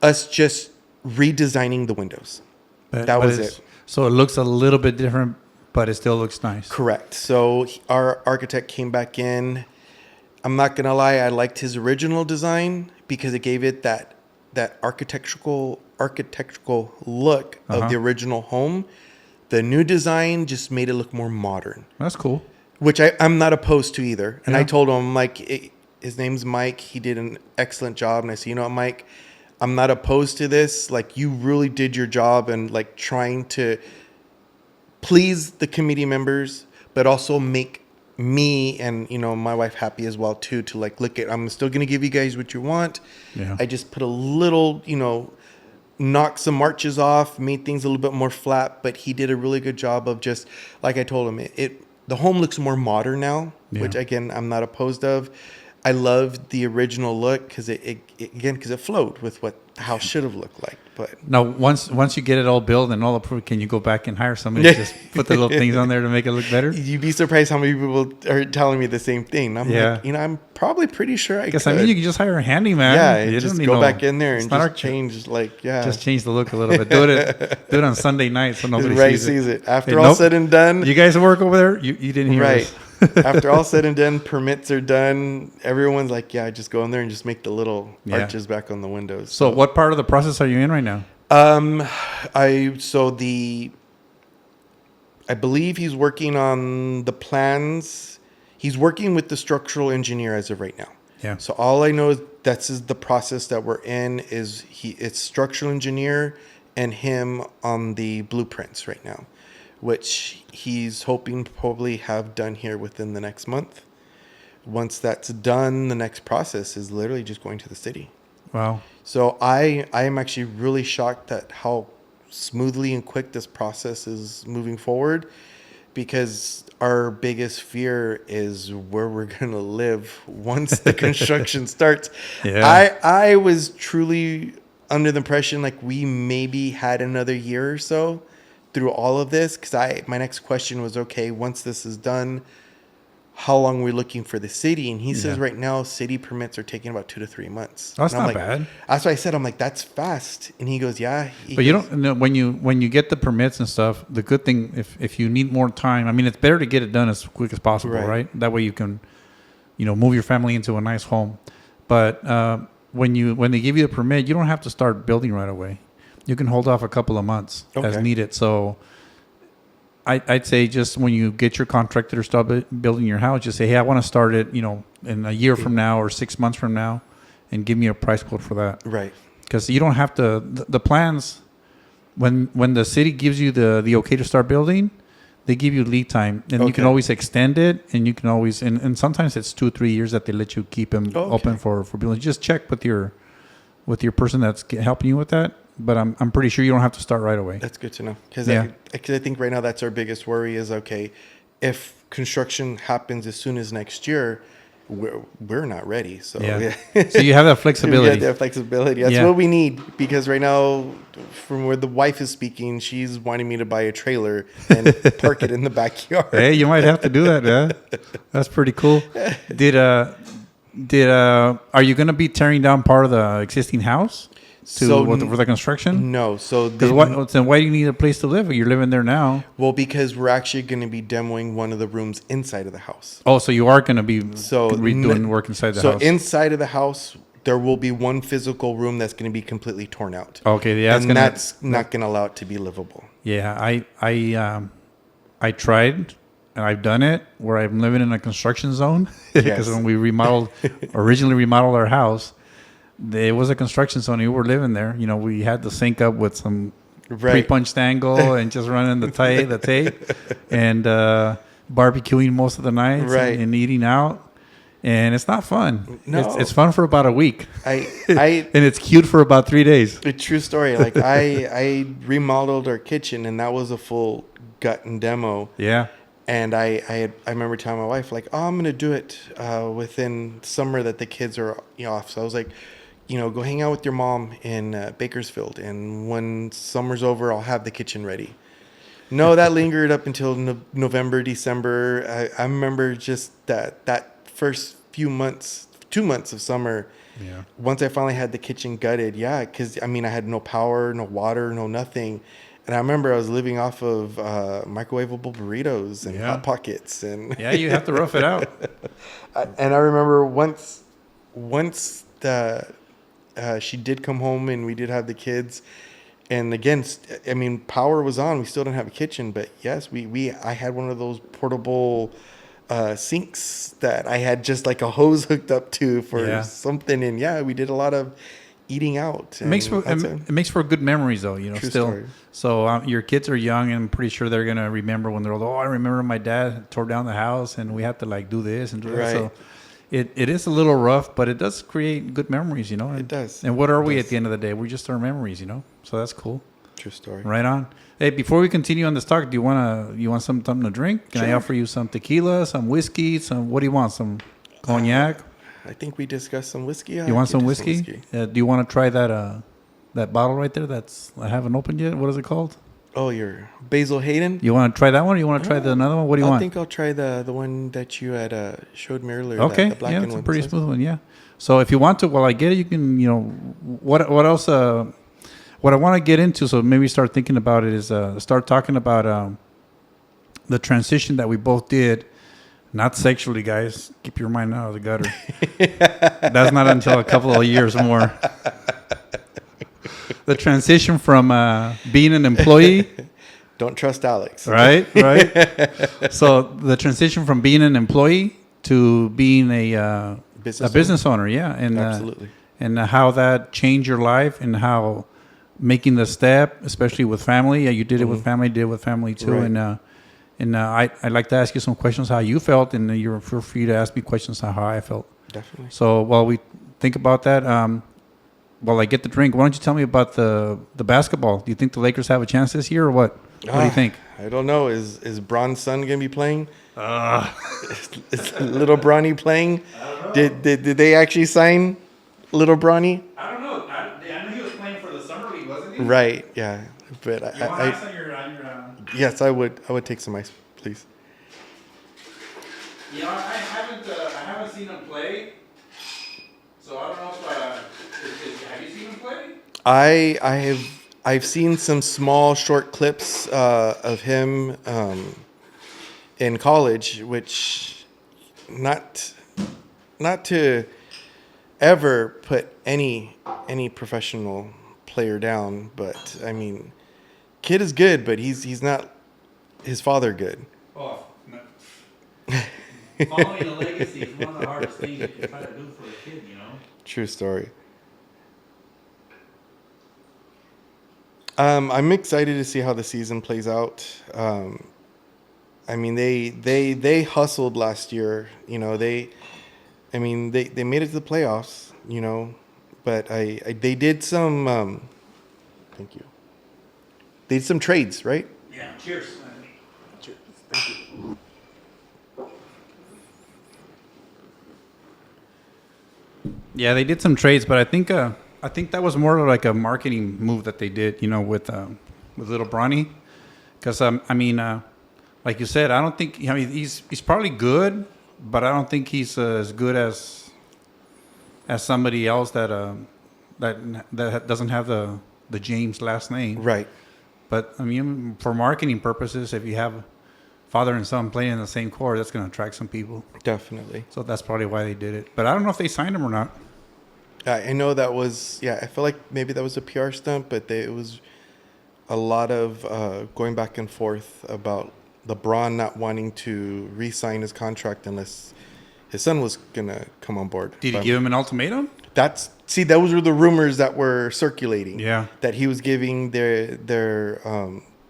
Speaker 2: us just redesigning the windows. That was it.
Speaker 1: So it looks a little bit different, but it still looks nice.
Speaker 2: Correct. So our architect came back in. I'm not going to lie, I liked his original design because it gave it that architectural look of the original home. The new design just made it look more modern.
Speaker 1: That's cool.
Speaker 2: Which I'm not opposed to either. And I told him, like, his name's Mike. He did an excellent job. And I said, you know what, Mike, I'm not opposed to this. Like, you really did your job and, like, trying to please the committee members, but also make me and, you know, my wife happy as well, too, to, like, look at, I'm still going to give you guys what you want. Yeah. I just put a little, you know, knocked some arches off, made things a little bit more flat, but he did a really good job of just, like I told him, the home looks more modern now, which, again, I'm not opposed of. I love the original look because it flowed with what the house should have looked like. But
Speaker 1: now, once you get it all built and all approved, can you go back and hire somebody to just put the little things on there to make it look better?
Speaker 2: You'd be surprised how many people are telling me the same thing. I'm like, you know, I'm probably pretty sure I could.
Speaker 1: I mean, you can just hire a handyman.
Speaker 2: Yeah, you just go back in there and just change,
Speaker 1: just change the look a little bit. Do it on Sunday night so nobody sees it.
Speaker 2: After all said and done,
Speaker 1: you guys work over there. You didn't hear us.
Speaker 2: After all said and done, permits are done. Everyone's like, yeah, just go in there and just make the little arches back on the windows.
Speaker 1: So what part of the process are you in right now?
Speaker 2: I believe he's working on the plans. He's working with the structural engineer as of right now.
Speaker 1: Yeah.
Speaker 2: So all I know is that's the process that we're in is it's structural engineer and him on the blueprints right now, which he's hoping to probably have done here within the next month. Once that's done, the next process is literally just going to the city.
Speaker 1: Wow.
Speaker 2: So I am actually really shocked at how smoothly and quick this process is moving forward, because our biggest fear is where we're going to live once the construction starts. Yeah. I was truly under the impression like we maybe had another year or so through all of this, because my next question was, okay, once this is done, how long are we looking for the city? And he says right now city permits are taking about 2 to 3 months.
Speaker 1: That's not bad.
Speaker 2: That's why I said, I'm like, that's fast. And he goes, yeah.
Speaker 1: But you don't know when you get the permits and stuff, the good thing, if you need more time, I mean, it's better to get it done as quick as possible, right? That way you can, you know, move your family into a nice home. But when they give you the permit, you don't have to start building right away. You can hold off a couple of months as needed. So I'd say just when you get your contractor to start building your house, just say, hey, I want to start it, you know, in a year from now or 6 months from now, and give me a price quote for that.
Speaker 2: Right.
Speaker 1: Because you don't have to, the plans, when the city gives you the okay to start building, they give you lead time, and you can always extend it, and you can always, and sometimes it's 2-3 years that they let you keep them open for building. Just check with your person that's helping you with that. But I'm pretty sure you don't have to start right away.
Speaker 2: That's good to know. Because I think right now that's our biggest worry is, okay, if construction happens as soon as next year, we're not ready. So
Speaker 1: so you have that flexibility.
Speaker 2: We have that flexibility. That's what we need, because right now, from where the wife is speaking, she's wanting me to buy a trailer and park it in the backyard.
Speaker 1: Hey, you might have to do that, man. That's pretty cool. Are you going to be tearing down part of the existing house? For the construction?
Speaker 2: No. So
Speaker 1: then why do you need a place to live? You're living there now.
Speaker 2: Well, because we're actually going to be demoing one of the rooms inside of the house.
Speaker 1: Oh, so you are going to be redoing work inside the house.
Speaker 2: So inside of the house, there will be one physical room that's going to be completely torn out.
Speaker 1: Okay, yeah,
Speaker 2: that's not going to allow it to be livable.
Speaker 1: Yeah, I tried, and I've done it where I'm living in a construction zone, because when we originally remodeled our house, there was a construction zone. We were living there. You know, we had the sink up with some pre-punched angle and just running the tape, and barbecuing most of the nights and eating out. and it's not fun.
Speaker 2: No.
Speaker 1: It's fun for about a week,
Speaker 2: I
Speaker 1: and it's cute for about 3 days.
Speaker 2: a true story. Like I remodeled our kitchen, and that was a full gut and demo.
Speaker 1: Yeah.
Speaker 2: And I remember telling my wife, like, oh, I'm gonna do it within summer that the kids are off. So I was like, go hang out with your mom in Bakersfield, and when summer's over, I'll have the kitchen ready. No, that lingered up until November, December. I remember just that first few months, 2 months of summer.
Speaker 1: Yeah.
Speaker 2: Once I finally had the kitchen gutted, yeah, because I had no power, no water, no nothing. And I remember I was living off of microwavable burritos and Hot Pockets. And
Speaker 1: Yeah, you have to rough it out.
Speaker 2: and I remember once she did come home and we did have the kids. And again, power was on. We still didn't have a kitchen. But yes, I had one of those portable sinks that I had just like a hose hooked up to for something. And yeah, we did a lot of eating out.
Speaker 1: It makes for good memories, though.
Speaker 2: True
Speaker 1: still.
Speaker 2: Story.
Speaker 1: So your kids are young, and I'm pretty sure they're gonna remember when they're old. Oh, I remember my dad tore down the house, and we had to like do this and do that. So it is a little rough, but it does create good memories,
Speaker 2: It does.
Speaker 1: And what are we at the end of the day? We're just our memories, So that's cool.
Speaker 2: True story.
Speaker 1: Right on. Hey, before we continue on this talk, do you want something to drink? Can I offer you some tequila, some whiskey, what do you want? Some cognac?
Speaker 2: I think we discussed some whiskey.
Speaker 1: You want some whiskey? Do you want to try that bottle right there? I haven't opened yet. What is it called?
Speaker 2: Oh, your Basil Hayden.
Speaker 1: You want to try that one? Or you want to try another one? What do you want?
Speaker 2: I think I'll try the one that you had showed me earlier.
Speaker 1: Okay,
Speaker 2: the blackened
Speaker 1: it's a
Speaker 2: one.
Speaker 1: pretty smooth one. Yeah. So if you want to, while I get it, you can. What else? What I want to get into, so maybe start thinking about it, is start talking about the transition that we both did. Not sexually, guys. Keep your mind out of the gutter. That's not until a couple of years more. The transition from being an employee.
Speaker 2: Don't trust Alex.
Speaker 1: Right. So the transition from being an employee to being a business owner. Yeah. And,
Speaker 2: absolutely.
Speaker 1: And how that changed your life, and how making the step, especially with family. Yeah, you did it with family, did it with family too.
Speaker 2: Right.
Speaker 1: And I'd like to ask you some questions how you felt, and you're free to ask me questions on how I felt.
Speaker 2: Definitely.
Speaker 1: So while we think about that, while I get the drink, why don't you tell me about the basketball? Do you think the Lakers have a chance this year, or what? What do you think?
Speaker 2: I don't know. Is Bron's son going to be playing? Is little Bronny playing?
Speaker 1: I don't know.
Speaker 2: Did they actually sign little Bronny?
Speaker 1: I don't know. I know he was playing for the summer league, wasn't he?
Speaker 2: Right. Yeah. But
Speaker 1: You want ice on your
Speaker 2: yes, I would take some ice, please.
Speaker 1: I haven't seen him play, so I don't know if have you seen him play?
Speaker 2: I've seen some small short clips of him in college, which not to ever put any professional player down, but kid is good, but he's not his father good.
Speaker 1: Oh, no. Following a legacy is one of the hardest things you can try to do for a kid,
Speaker 2: True story. I'm excited to see how the season plays out. They hustled last year. They made it to the playoffs. But they did some. Thank you. They did some trades, right?
Speaker 1: Yeah. Cheers.
Speaker 2: Cheers. Thank you.
Speaker 1: Yeah, they did some trades, but I think that was more like a marketing move that they did, with little Bronny, because like you said, I don't think he's probably good, but I don't think he's as good as somebody else that doesn't have the James last name.
Speaker 2: Right.
Speaker 1: But for marketing purposes, if you have father and son playing in the same court, that's going to attract some people.
Speaker 2: Definitely.
Speaker 1: So that's probably why they did it. But I don't know if they signed him or not.
Speaker 2: I know that was, I feel like maybe that was a PR stunt, but it was a lot of going back and forth about LeBron not wanting to re-sign his contract unless his son was going to come on board.
Speaker 1: Did he give him an ultimatum?
Speaker 2: Those were the rumors that were circulating.
Speaker 1: Yeah.
Speaker 2: That he was giving the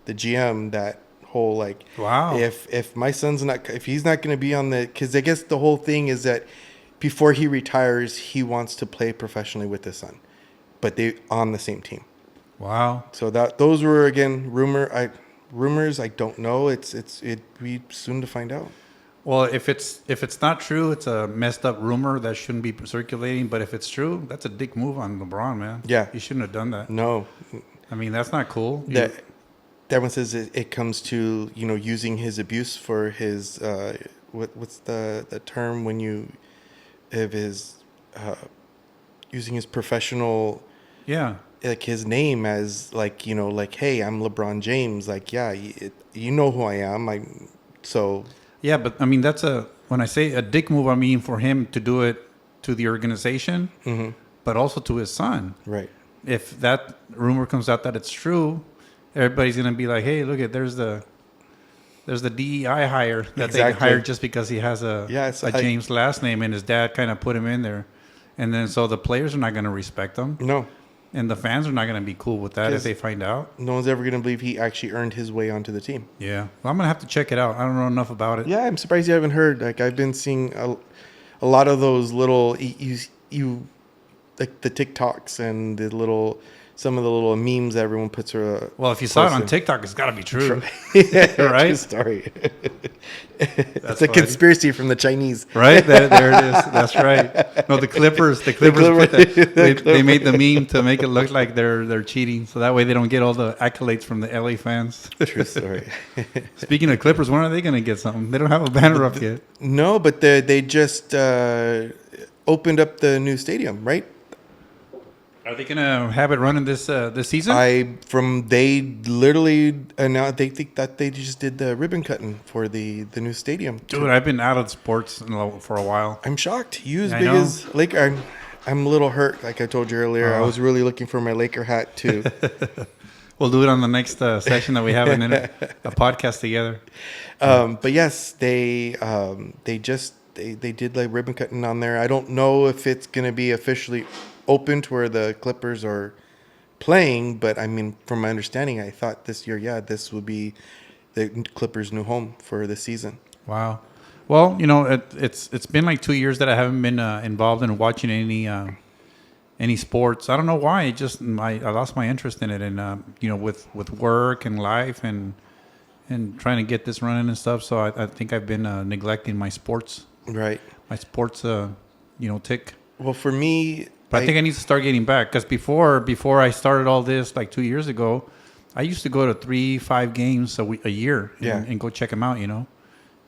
Speaker 2: GM that whole
Speaker 1: wow.
Speaker 2: If my son's if he's not going to be on because I guess the whole thing is that before he retires, he wants to play professionally with his son, but they on the same team.
Speaker 1: Wow.
Speaker 2: So those were again rumors. I don't know. It'd be soon to find out.
Speaker 1: Well, if it's not true, it's a messed up rumor that shouldn't be circulating. But if it's true, that's a dick move on LeBron, man.
Speaker 2: Yeah.
Speaker 1: He shouldn't have done that.
Speaker 2: No,
Speaker 1: I mean, that's not cool.
Speaker 2: that one says it comes to using his abuse for his what's the term when you have his using his professional
Speaker 1: Yeah.
Speaker 2: like his name as like hey, I'm LeBron James, like yeah, you know who I am.
Speaker 1: Yeah, but I mean, when I say a dick move, I mean for him to do it to the organization, but also to his son.
Speaker 2: Right.
Speaker 1: If that rumor comes out that it's true, everybody's gonna be like, "Hey, look at there's the DEI hire that they hired just because he has a James last name and his dad kind of put him in there, and then so the players are not gonna respect him.
Speaker 2: No.
Speaker 1: And the fans are not going to be cool with that if they find out.
Speaker 2: No one's ever going to believe he actually earned his way onto the team.
Speaker 1: Yeah. Well, I'm going to have to check it out. I don't know enough about it.
Speaker 2: Yeah, I'm surprised you haven't heard. Like, I've been seeing a lot of those little, like the TikToks and some of the little memes that everyone puts.
Speaker 1: Well, if you saw it on TikTok, it's got to be true.
Speaker 2: Yeah,
Speaker 1: right?
Speaker 2: True story. It's a conspiracy from the Chinese.
Speaker 1: Right? There it is. That's right. No, the Clippers they made the meme to make it look like they're cheating. So that way they don't get all the accolades from the LA fans.
Speaker 2: True story.
Speaker 1: Speaking of Clippers, when are they going to get something? They don't have a banner up yet.
Speaker 2: No, but they just opened up the new stadium, right?
Speaker 1: Are they gonna have it running this season?
Speaker 2: They literally announced they think that they just did the ribbon cutting for the new stadium.
Speaker 1: Dude, I've been out of sports for a while.
Speaker 2: I'm shocked. You as big as Laker. I'm a little hurt, like I told you earlier. I was really looking for my Laker hat too.
Speaker 1: We'll do it on the next session that we have a podcast together.
Speaker 2: But yes, they did like ribbon cutting on there. I don't know if it's gonna be officially open to where the Clippers are playing, but I mean, from my understanding, I thought this year, this would be the Clippers' new home for the season.
Speaker 1: Wow. Well, it's been like 2 years that I haven't been involved in watching any sports. I don't know why. I lost my interest in it, and with work and life and trying to get this running and stuff. So I think I've been neglecting my sports.
Speaker 2: Right.
Speaker 1: My sports, tick.
Speaker 2: Well, for me.
Speaker 1: But I think I need to start getting back because before I started all this like 2 years ago, I used to go to 3-5 games a year and go check them out,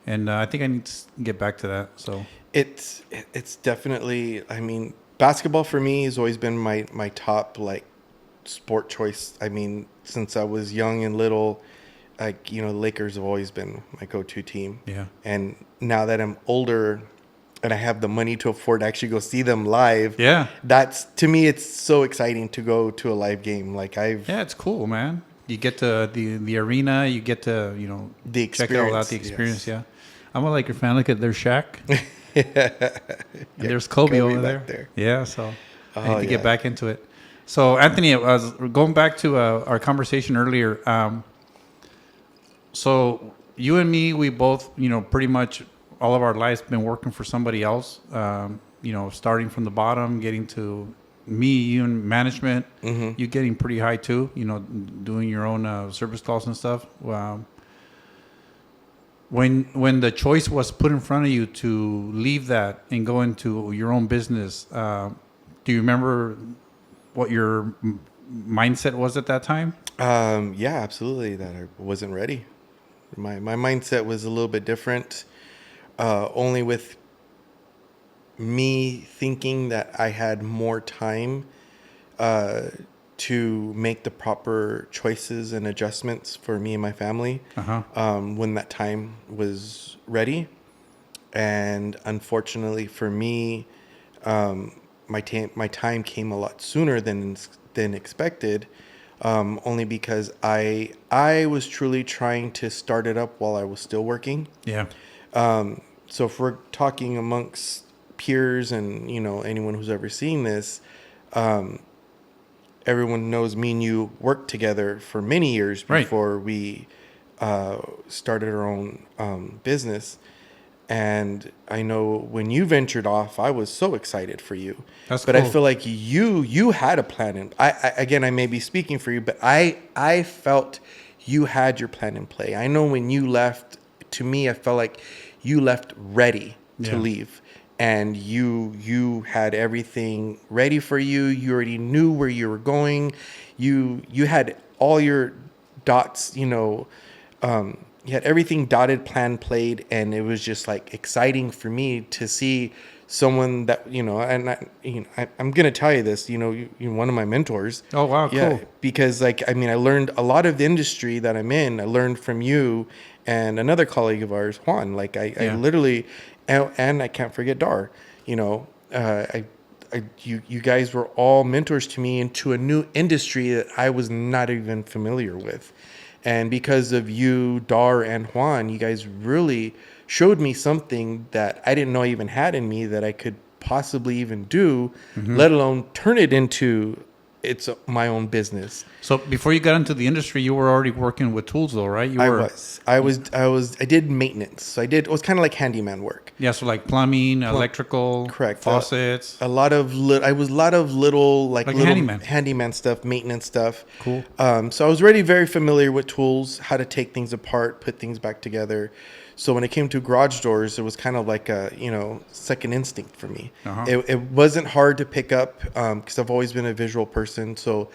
Speaker 1: and I think I need to get back to that. So
Speaker 2: it's definitely, I mean, basketball for me has always been my top like sport choice. I mean, since I was young and little, like Lakers have always been my go-to team.
Speaker 1: Yeah,
Speaker 2: and now that I'm older and I have the money to afford to actually go see them live.
Speaker 1: Yeah.
Speaker 2: That's, to me, it's so exciting to go to a live game. Like
Speaker 1: Yeah, it's cool, man. You get to the arena, you get to,
Speaker 2: the
Speaker 1: check it all out, the experience, yes. Yeah. I'm a Laker fan. Look at their Shaq. And there's Kobe over there. Yeah, so I need to get back into it. So, Anthony, going back to our conversation earlier. So, you and me, we both, pretty much all of our lives been working for somebody else, starting from the bottom, getting to you and management, you getting pretty high too, doing your own service calls and stuff. When the choice was put in front of you to leave that and go into your own business, do you remember what your mindset was at that time?
Speaker 2: Yeah, absolutely. That I wasn't ready. My mindset was a little bit different. Only with me thinking that I had more time to make the proper choices and adjustments for me and my family when that time was ready. And unfortunately for me, my time came a lot sooner than expected, only because I was truly trying to start it up while I was still working.
Speaker 1: Yeah.
Speaker 2: So if we're talking amongst peers and, anyone who's ever seen this, everyone knows me and you worked together for many years before we started our own business. And I know when you ventured off, I was so excited for you.
Speaker 1: That's
Speaker 2: but I
Speaker 1: cool.
Speaker 2: feel like you had a plan. And again, I may be speaking for you, but I felt you had your plan in play. I know when you left, to me, I felt like you left ready to
Speaker 1: Yeah.
Speaker 2: leave. And you had everything ready for you. You already knew where you were going. You had all your dots, you had everything dotted, planned, played, and it was just like exciting for me to see someone that, I'm gonna tell you this, you're one of my mentors.
Speaker 1: Oh, wow,
Speaker 2: Yeah,
Speaker 1: cool.
Speaker 2: because I learned a lot of the industry that I'm in. I learned from you and another colleague of ours, Juan. Like I
Speaker 1: Yeah.
Speaker 2: literally, and I can't forget Dar. You guys were all mentors to me into a new industry that I was not even familiar with. And because of you, Dar, and Juan, you guys really showed me something that I didn't know I even had in me that I could possibly even do, let alone turn it into my own business.
Speaker 1: So before you got into the industry, you were already working with tools, though, right?
Speaker 2: I did maintenance. So it was kind of like handyman work.
Speaker 1: Yeah, so like plumbing, electrical,
Speaker 2: Correct.
Speaker 1: faucets.
Speaker 2: I was a lot of little
Speaker 1: Like a
Speaker 2: little
Speaker 1: handyman.
Speaker 2: handyman stuff, maintenance stuff.
Speaker 1: Cool.
Speaker 2: So I was already very familiar with tools, how to take things apart, put things back together. So when it came to garage doors, it was kind of like a second instinct for me.
Speaker 1: Uh-huh.
Speaker 2: It wasn't hard to pick up because I've always been a visual person. So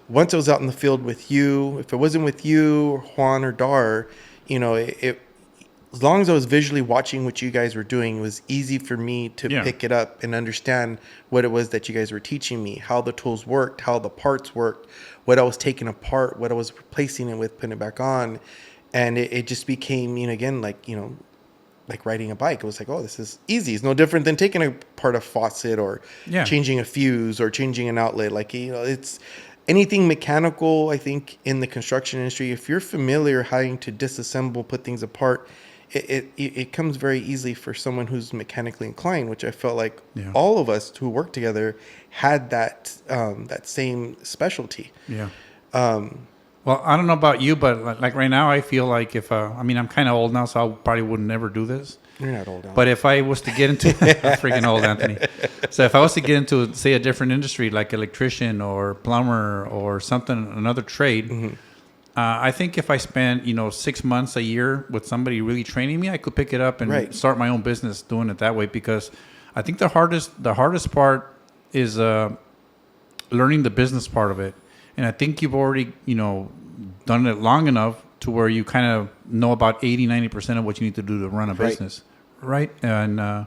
Speaker 2: once I was out in the field with you, if it wasn't with you, or Juan or Dar, it as long as I was visually watching what you guys were doing, it was easy for me to pick it up and understand what it was that you guys were teaching me, how the tools worked, how the parts worked, what I was taking apart, what I was replacing it with, putting it back on. And it just became, again, like riding a bike. It was like, oh, this is easy. It's no different than taking apart a faucet or changing a fuse or changing an outlet. Like, it's anything mechanical, I think, in the construction industry. If you're familiar having to disassemble, put things apart, it comes very easily for someone who's mechanically inclined, which I felt like all of us who worked together had that same specialty.
Speaker 1: Yeah. Well, I don't know about you, but like right now, I feel like if I'm kind of old now, so I probably would never do this.
Speaker 2: You're not old,
Speaker 1: but if I was to get into, I'm freaking old, Anthony. So if I was to get into, say, a different industry like electrician or plumber or something, another trade, I think if I spent 6 months, a year with somebody really training me, I could pick it up and start my own business doing it that way. Because I think the hardest part is learning the business part of it. And I think you've already, done it long enough to where you kind of know about 80-90% of what you need to do to run a business, right? And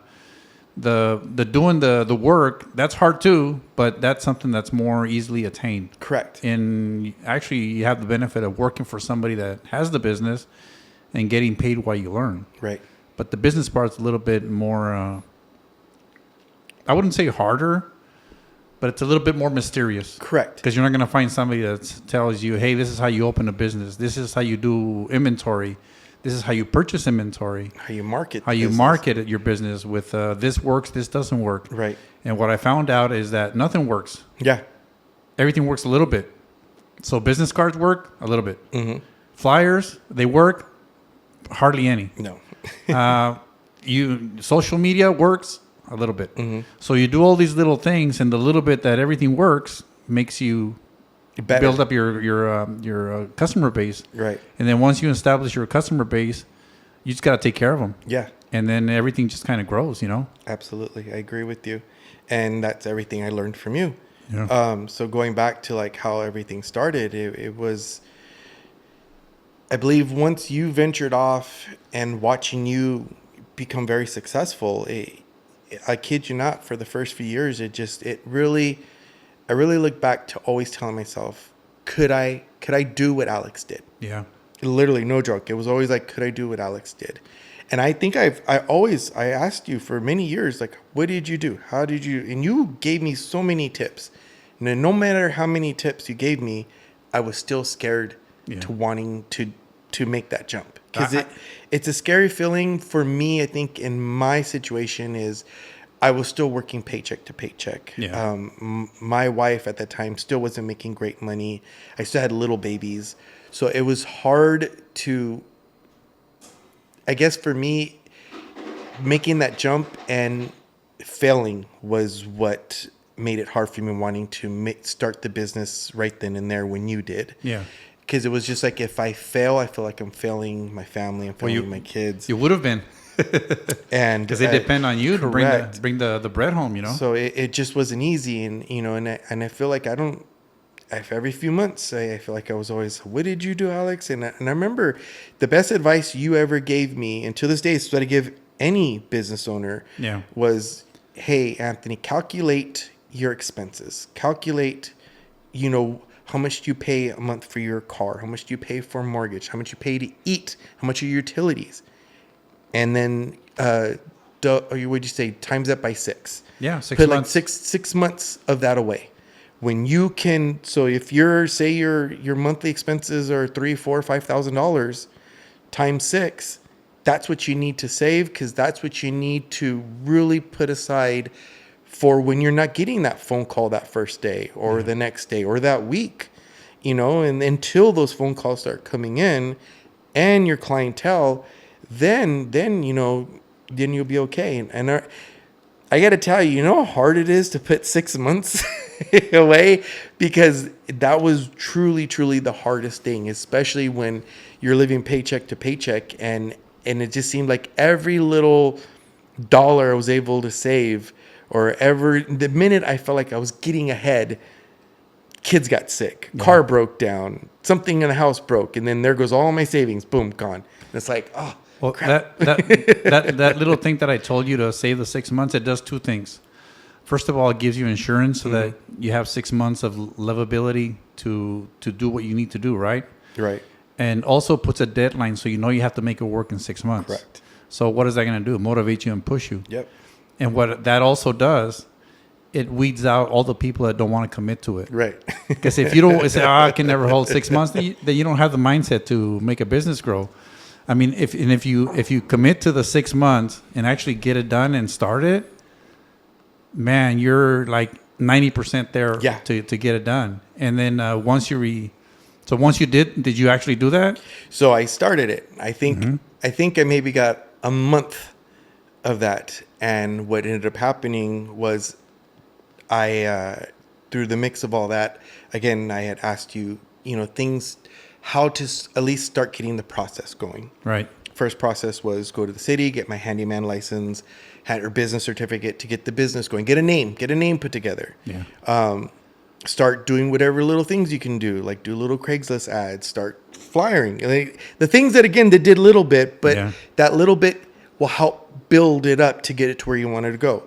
Speaker 1: the doing the work, that's hard too, but that's something that's more easily attained.
Speaker 2: Correct.
Speaker 1: And actually, you have the benefit of working for somebody that has the business and getting paid while you learn.
Speaker 2: Right.
Speaker 1: But the business part's a little bit more, I wouldn't say harder, but it's a little bit more mysterious.
Speaker 2: Correct.
Speaker 1: Because you're not going to find somebody that tells you, hey, this is how you open a business. This is how you do inventory. This is how you purchase inventory.
Speaker 2: How you market.
Speaker 1: How you market your business with this works, this doesn't work.
Speaker 2: Right.
Speaker 1: And what I found out is that nothing works.
Speaker 2: Yeah.
Speaker 1: Everything works a little bit. So business cards work a little bit. Flyers, they work hardly any.
Speaker 2: No.
Speaker 1: Social media works a little bit. So you do all these little things, and the little bit that everything works makes you build up your customer base.
Speaker 2: Right.
Speaker 1: And then once you establish your customer base, you just got to take care of them.
Speaker 2: Yeah.
Speaker 1: And then everything just kind of grows,
Speaker 2: Absolutely. I agree with you. And that's everything I learned from you.
Speaker 1: Yeah.
Speaker 2: So going back to like how everything started, it was, I believe once you ventured off and watching you become very successful, I kid you not, for the first few years, I really look back to always telling myself, could I do what Alex did?
Speaker 1: Yeah.
Speaker 2: Literally, no joke. It was always like, could I do what Alex did? And I think I asked you for many years, like, what did you do? How did you? And you gave me so many tips. And then no matter how many tips you gave me, I was still scared to wanting to make that jump. Because it's a scary feeling for me. I think in my situation is I was still working paycheck to paycheck.
Speaker 1: Yeah.
Speaker 2: My wife at that time still wasn't making great money. I still had little babies. So it was hard to, I guess for me, making that jump and failing was what made it hard for me wanting to start the business right then and there when you did.
Speaker 1: Yeah.
Speaker 2: Because it was just like, if I fail, I feel like I'm failing my family, I'm failing my kids.
Speaker 1: You would have been.
Speaker 2: And
Speaker 1: because they depend on you to
Speaker 2: correct.
Speaker 1: bring the bread home, you know?
Speaker 2: So it just wasn't easy. And, and I feel like every few months, I feel like I was always, what did you do, Alex? And I remember the best advice you ever gave me, and to this day, it's what I give any business owner, was, hey, Anthony, calculate your expenses. Calculate, how much do you pay a month for your car? How much do you pay for a mortgage? How much you pay to eat? How much are your utilities? And then, what would you say? Times that by 6.
Speaker 1: Yeah, 6
Speaker 2: Put
Speaker 1: months.
Speaker 2: like six months of that away. When you can, so if your monthly expenses are $3,000, $4,000, $5,000 times 6, that's what you need to save, because that's what you need to really put aside for when you're not getting that phone call that first day or the next day or that week, and until those phone calls start coming in and your clientele, then you'll be okay. And I got to tell you, how hard it is to put 6 months away, because that was truly, truly the hardest thing, especially when you're living paycheck to paycheck. And it just seemed like every little dollar I was able to save, or the minute I felt like I was getting ahead, kids got sick, car broke down, something in the house broke, and then there goes all my savings, boom, gone. And it's like, oh,
Speaker 1: well,
Speaker 2: crap.
Speaker 1: that little thing that I told you to save the 6 months, it does two things. First of all, it gives you insurance so that you have 6 months of livability to do what you need to do, right?
Speaker 2: Right.
Speaker 1: And also puts a deadline, so you have to make it work in 6 months.
Speaker 2: Correct.
Speaker 1: So what is that going to do? Motivate you and push you.
Speaker 2: Yep.
Speaker 1: And what that also does, it weeds out all the people that don't want to commit to it.
Speaker 2: Right.
Speaker 1: Because if you don't say, I can never hold 6 months, then you don't have the mindset to make a business grow. I mean, if you commit to the 6 months and actually get it done and start it, man, you're like 90% there to get it done. And then once you did you actually do that?
Speaker 2: So I started it. I think I maybe got a month of that. And what ended up happening was I, through the mix of all that, again, I had asked you, things, how to at least start getting the process going.
Speaker 1: Right.
Speaker 2: First process was go to the city, get my handyman license, or business certificate to get the business going, get a name put together.
Speaker 1: Yeah.
Speaker 2: Start doing whatever little things you can do, like do little Craigslist ads, start flyering. The things that did little bit, but that little bit will help build it up to get it to where you wanted to go.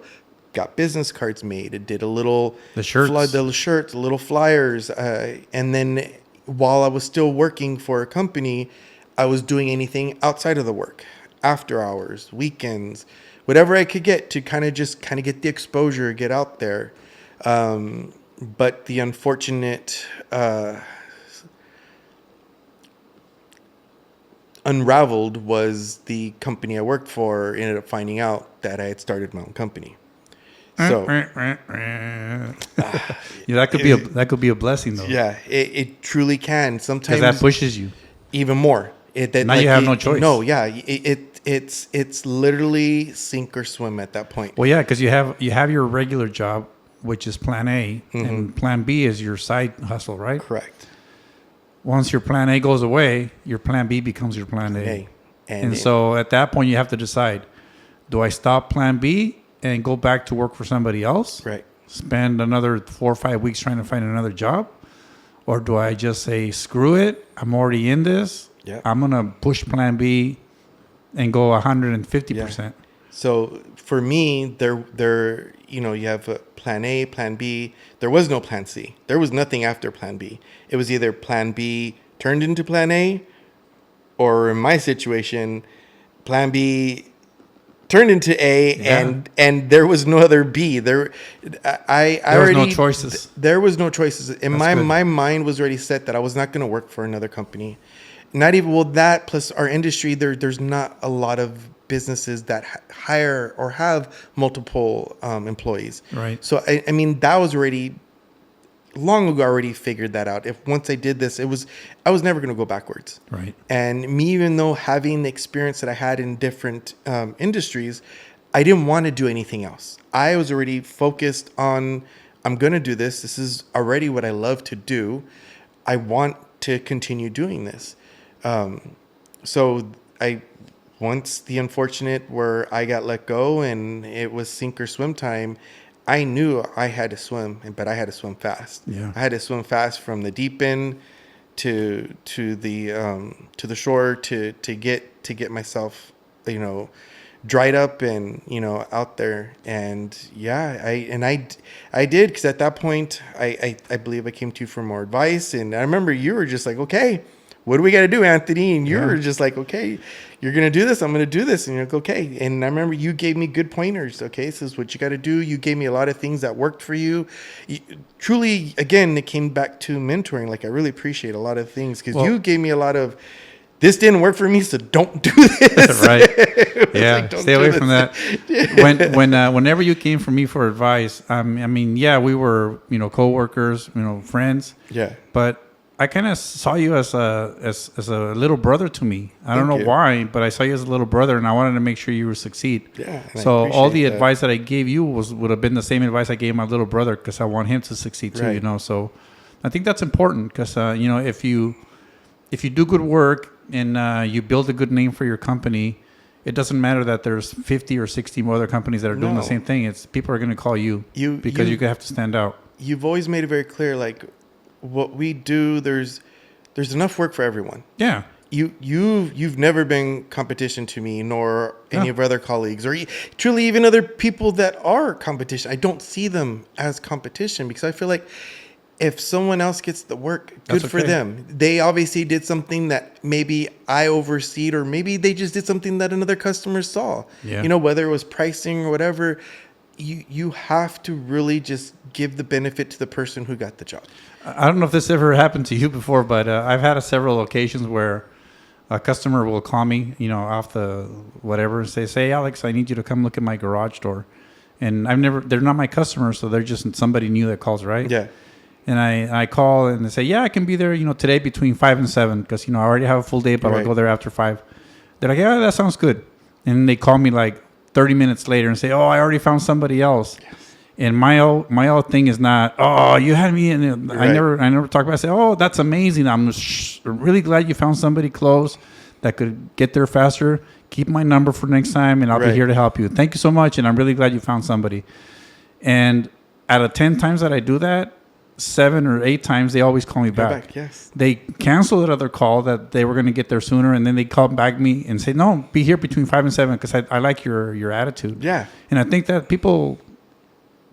Speaker 2: Got business cards made. It did the shirts, little flyers. And then while I was still working for a company, I was doing anything outside of the work, after hours, weekends, whatever I could get to kind of get the exposure, get out there. But the unfortunate unraveled was the company I worked for ended up finding out that I had started my own company. So
Speaker 1: that could be a blessing, though.
Speaker 2: Yeah, it truly can. Sometimes
Speaker 1: because that pushes you
Speaker 2: even more.
Speaker 1: Now you have no choice.
Speaker 2: No, yeah, it's literally sink or swim at that point.
Speaker 1: Well, yeah, because you have your regular job, which is Plan A, and Plan B is your side hustle, right?
Speaker 2: Correct.
Speaker 1: Once your Plan A goes away, your Plan B becomes your Plan A. And so at that point, you have to decide: do I stop Plan B and go back to work for somebody else?
Speaker 2: Right.
Speaker 1: Spend another 4 or 5 weeks trying to find another job, or do I just say, screw it? I'm already in this.
Speaker 2: Yeah.
Speaker 1: I'm gonna push Plan B and go 150%.
Speaker 2: Yeah. So for me, there, you have a Plan A, Plan B. There was no Plan C. There was nothing after Plan B. It was either Plan B turned into Plan A, or in my situation, Plan B turned into A, and there was no other B. There was no choices. There was no choices. And my mind was already set that I was not going to work for another company. Not even that. Plus, our industry, there's not a lot of businesses that hire or have multiple employees.
Speaker 1: Right.
Speaker 2: So I mean, that was already long ago already figured that out. If once I did this, I was never going to go backwards.
Speaker 1: Right.
Speaker 2: And me, even though having the experience that I had in different industries, I didn't want to do anything else. I was already focused on, I'm going to do this. This is already what I love to do. I want to continue doing this. So once the unfortunate where I got let go and it was sink or swim time, I knew I had to swim, but I had to swim fast.
Speaker 1: Yeah.
Speaker 2: I had to swim fast from the deep end to the shore to get myself, dried up and, out there. And yeah, I did, because at that point I believe I came to you for more advice. And I remember you were just like, okay, what do we got to do, Anthony? And you were just like, okay, you're going to do this. I'm going to do this. And you're like, okay. And I remember you gave me good pointers. Okay, this is what you got to do. You gave me a lot of things that worked for you. Truly, again, it came back to mentoring. Like, I really appreciate a lot of things, because you gave me a lot of, this didn't work for me, so don't do this.
Speaker 1: Right. Yeah. Like, stay away from that. Whenever you came for me for advice, I mean, yeah, we were, coworkers, friends.
Speaker 2: Yeah.
Speaker 1: But I kind of saw you as a little brother to me. I don't know why, but I saw you as a little brother, and I wanted to make sure you would succeed.
Speaker 2: Yeah.
Speaker 1: So all the advice that I gave you would have been the same advice I gave my little brother, because I want him to succeed too.
Speaker 2: Right.
Speaker 1: So I think that's important, because if you do good work and you build a good name for your company, it doesn't matter that there's 50 or 60 more other companies that are doing the same thing. It's people are going to call you because you have to stand out. You've
Speaker 2: always made it very clear, like, what we do, there's enough work for everyone.
Speaker 1: Yeah.
Speaker 2: You've never been competition to me, nor any of our other colleagues, or truly even other people that are competition. I don't see them as competition, because I feel like if someone else gets the work, good for them. They obviously did something that maybe I overseed, or maybe they just did something that another customer saw.
Speaker 1: Yeah.
Speaker 2: Whether it was pricing or whatever, you have to really just give the benefit to the person who got the job.
Speaker 1: I don't know if this ever happened to you before, but I've had several occasions where a customer will call me, off the whatever, and say, "Hey, Alex, I need you to come look at my garage door." And they're not my customers, so they're just somebody new that calls, right?
Speaker 2: Yeah.
Speaker 1: And I call and they say, "Yeah, I can be there, today between 5 and 7, because, I already have a full day, but I'll go there after 5. They're like, "Yeah, that sounds good." And they call me like 30 minutes later and say, "Oh, I already found somebody else." Yes. And my old thing is not, "Oh, you had me," and I never talk about it. I say, "Oh, that's amazing. I'm really glad you found somebody close that could get there faster. Keep my number for next time, and I'll be here to help you. Thank you so much, and I'm really glad you found somebody." And out of 10 times that I do that, 7 or 8 times they always call me back.
Speaker 2: Yes.
Speaker 1: They cancel that other call that they were going to get there sooner, and then they call back me and say, "No, be here between 5 and 7, because I like your attitude."
Speaker 2: Yeah.
Speaker 1: And I think that people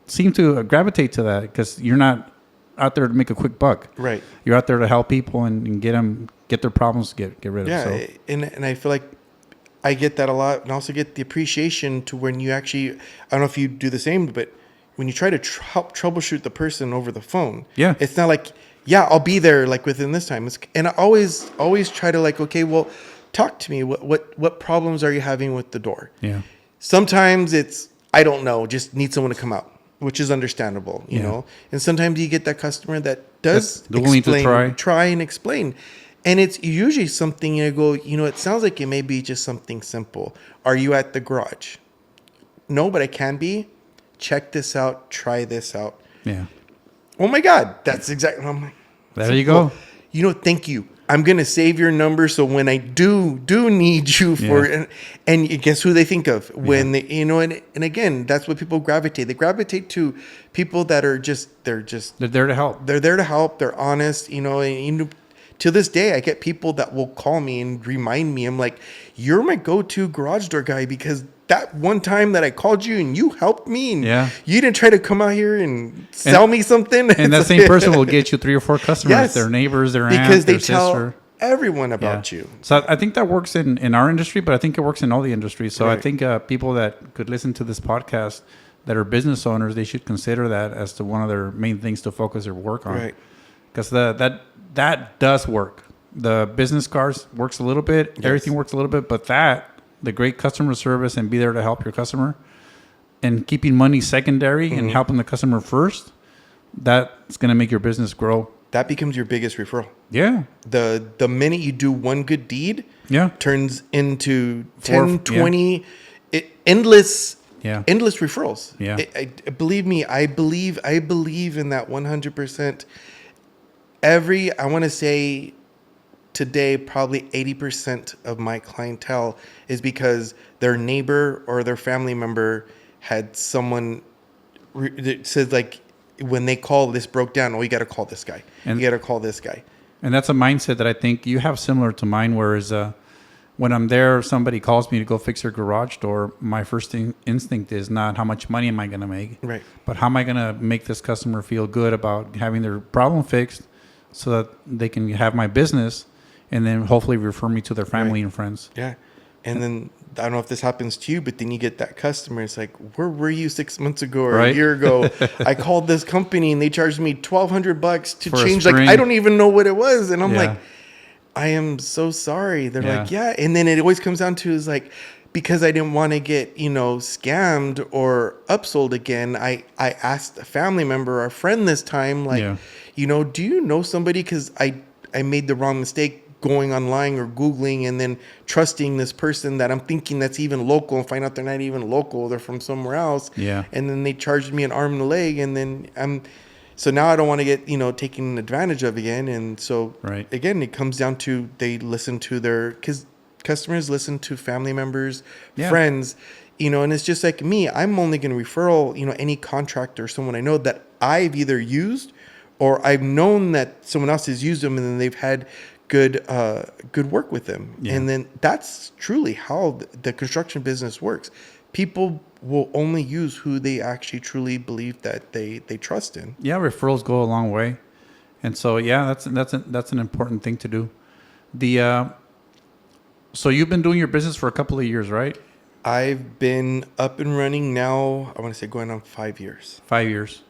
Speaker 1: seem to gravitate to that, because you're not out there to make a quick buck.
Speaker 2: Right. You're
Speaker 1: out there to help people and get their problems get rid of.
Speaker 2: Yeah.
Speaker 1: So.
Speaker 2: And I feel like I get that a lot, and also get the appreciation to when you actually, I don't know if you do the same, but when you try to help troubleshoot the person over the phone, it's not like, "Yeah, I'll be there like within this time." And I always try to like, okay, well, talk to me. What problems are you having with the door?
Speaker 1: Yeah.
Speaker 2: Sometimes it's, I don't know, just need someone to come out, which is understandable, you know. And sometimes you get that customer that does
Speaker 1: willing to
Speaker 2: try and explain. And it's usually something you go, it sounds like it may be just something simple. Are you at the garage? No, but I can be. Check this out. Try this out.
Speaker 1: Yeah.
Speaker 2: Oh my God, that's exactly. I'm like,
Speaker 1: there you go.
Speaker 2: Thank you. I'm gonna save your number, so when I do need you for, and guess who they think of when they, and again, that's what people gravitate. They gravitate to people that are they're
Speaker 1: there to help.
Speaker 2: They're there to help. They're honest. And to this day, I get people that will call me and remind me. I'm like, "You're my go-to garage door guy, because that one time that I called you and you helped me, and you didn't try to come out here and sell me something."
Speaker 1: And that same person will get you 3 or 4 customers, their neighbors, their aunt,
Speaker 2: because they
Speaker 1: their
Speaker 2: tell
Speaker 1: sister.
Speaker 2: everyone about you.
Speaker 1: So I think that works in our industry, but I think it works in all the industries. So I think people that could listen to this podcast that are business owners, they should consider that as to one of their main things to focus their work on. Right. Because that does work. The business cards works a little bit. Yes. Everything works a little bit, but the great customer service and be there to help your customer and keeping money secondary and helping the customer first, that's going to make your business grow.
Speaker 2: That becomes your biggest referral.
Speaker 1: Yeah.
Speaker 2: The minute you do one good deed,
Speaker 1: Yeah.
Speaker 2: turns into
Speaker 1: Four-
Speaker 2: 10, 20, endless
Speaker 1: Yeah.
Speaker 2: endless referrals.
Speaker 1: Yeah.
Speaker 2: Believe me, I believe in that 100%. I want to say today, probably 80% of my clientele is because their neighbor or their family member had someone that says, like, when they call, this broke down, oh, you got to call this guy.
Speaker 1: And-
Speaker 2: You got to call this guy.
Speaker 1: And that's a mindset that I think you have similar to mine, whereas when I'm there, somebody calls me to go fix their garage door, my first instinct is not how much money am I going to make,
Speaker 2: Right.
Speaker 1: but how am I going to make this customer feel good about having their problem fixed so that they can have my business and then hopefully refer me to their family
Speaker 2: Right.
Speaker 1: and friends.
Speaker 2: Yeah. And then I don't know if this happens to you, but then you get that customer. It's like, where were you 6 months ago or a
Speaker 1: Right.
Speaker 2: year ago? I called this company and they charged me $1,200 to
Speaker 1: For a
Speaker 2: change. Like,
Speaker 1: spring.
Speaker 2: I don't even know what it was. And I'm
Speaker 1: Yeah.
Speaker 2: like, I am so sorry. They're
Speaker 1: Yeah.
Speaker 2: like, yeah. And then it always comes down to is like, because I didn't want to get, scammed or upsold again, I asked a family member or a friend this time, like,
Speaker 1: Yeah.
Speaker 2: do you know somebody? Because I made the wrong mistake going online or Googling and then trusting this person that I'm thinking that's even local and find out they're not even local. They're from somewhere else.
Speaker 1: Yeah.
Speaker 2: And then they charged me an arm and a leg. And then so now I don't want to get, taken advantage of again. And so
Speaker 1: Right.
Speaker 2: again, it comes down to they listen to because customers listen to family members,
Speaker 1: Yeah.
Speaker 2: friends, and it's just like me. I'm only going to referral, any contractor, someone I know that I've either used or I've known that someone else has used them and then they've had good work with them.
Speaker 1: Yeah.
Speaker 2: And then that's truly how the construction business works. People will only use who they actually truly believe that they trust in.
Speaker 1: Yeah, referrals go a long way, and so yeah, that's an important thing to do. So you've been doing your business for a couple of years, right?
Speaker 2: I've been up and running now, I want to say going on 5 years.
Speaker 1: 5 years.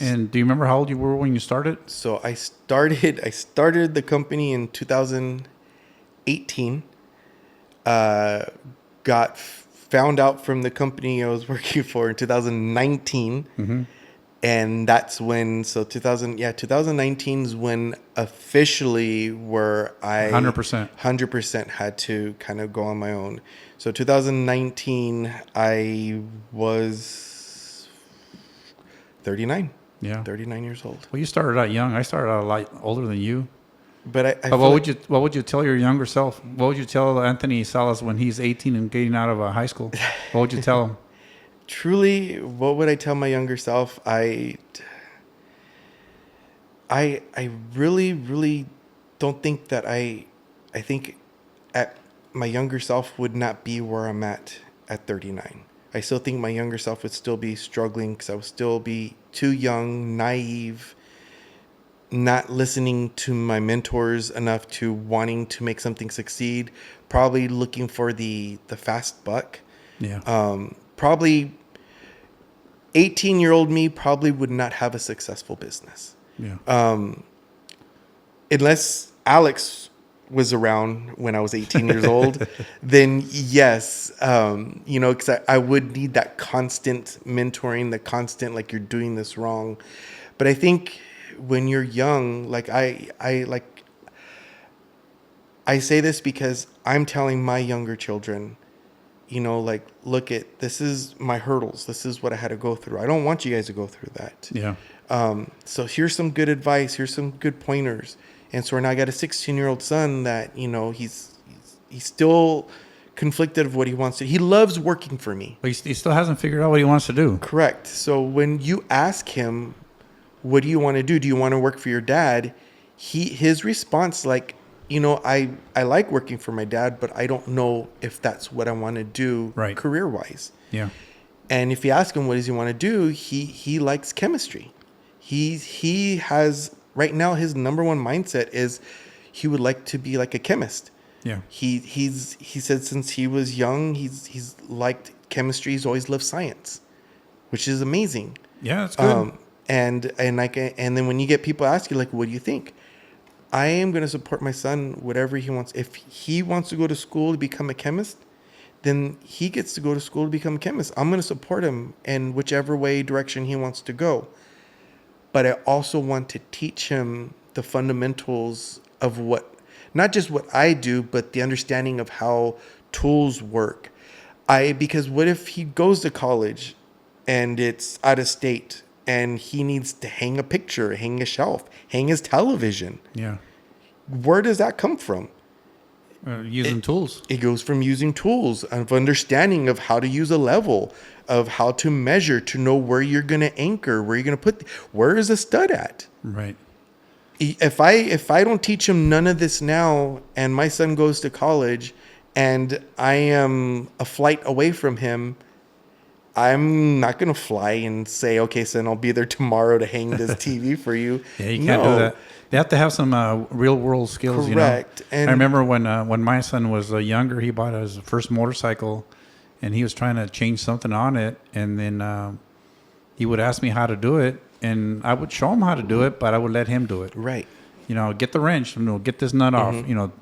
Speaker 1: And do you remember how old you were when you started?
Speaker 2: So I started the company in 2018. Got found out from the company I was working for in 2019.
Speaker 1: Mm-hmm.
Speaker 2: And that's when, 2019 is when officially where I 100% had to kind of go on my own. So 2019, I was 39.
Speaker 1: Yeah.
Speaker 2: 39 years old.
Speaker 1: Well, you started out young. I started out a lot older than you.
Speaker 2: But
Speaker 1: But what would you tell your younger self? What would you tell Anthony Salas when he's 18 and getting out of high school? What would you tell him?
Speaker 2: Truly, what would I tell my younger self? I really, really don't think that I think at my younger self would not be where I'm at 39. I still think my younger self would still be struggling because I would still be too young, naive, not listening to my mentors enough to wanting to make something succeed, probably looking for the fast buck.
Speaker 1: Yeah.
Speaker 2: Probably 18-year-old me probably would not have a successful business.
Speaker 1: Yeah.
Speaker 2: Unless Alex was around when I was 18 years old, then yes, because I would need that constant mentoring, the constant, like, you're doing this wrong. But I think when you're young, like I say this because I'm telling my younger children, like, look at, this is my hurdles. This is what I had to go through. I don't want you guys to go through that.
Speaker 1: Yeah.
Speaker 2: So here's some good advice. Here's some good pointers. And so now I got a 16-year-old son that, he's still conflicted of what he wants to. He loves working for me.
Speaker 1: But he still hasn't figured out what he wants to do.
Speaker 2: Correct. So when you ask him, what do you want to do? Do you want to work for your dad? His response, like, I like working for my dad, but I don't know if that's what I want to do career-wise.
Speaker 1: Yeah.
Speaker 2: And if you ask him what does he want to do, he likes chemistry. He has, right now, his number one mindset is he would like to be like a chemist.
Speaker 1: Yeah.
Speaker 2: He said since he was young, he's liked chemistry. He's always loved science, which is amazing.
Speaker 1: Yeah, that's good.
Speaker 2: And then when you get people ask you, like, what do you think? I am going to support my son, whatever he wants. If he wants to go to school to become a chemist, then he gets to go to school to become a chemist. I'm going to support him in whichever direction he wants to go. but I also want to teach him the fundamentals of not just what I do, but the understanding of how tools work. Because what if he goes to college and it's out of state and he needs to hang a picture, hang a shelf, hang his television?
Speaker 1: Yeah.
Speaker 2: Where does that come from?
Speaker 1: Using tools.
Speaker 2: It goes from using tools, of understanding of how to use a level, of how to measure, to know where you're going to anchor, where you're going to where is the stud at?
Speaker 1: Right.
Speaker 2: If I don't teach him none of this now, and my son goes to college, and I am a flight away from him, I'm not going to fly and say, okay, son, I'll be there tomorrow to hang this TV for you.
Speaker 1: Yeah, you can't do that. They have to have some real world skills.
Speaker 2: Correct.
Speaker 1: You know? And I remember when my son was younger, he bought his first motorcycle, and he was trying to change something on it, and then he would ask me how to do it, and I would show him how to do it, but I would let him do it.
Speaker 2: Right.
Speaker 1: You know, get the wrench, get this nut off,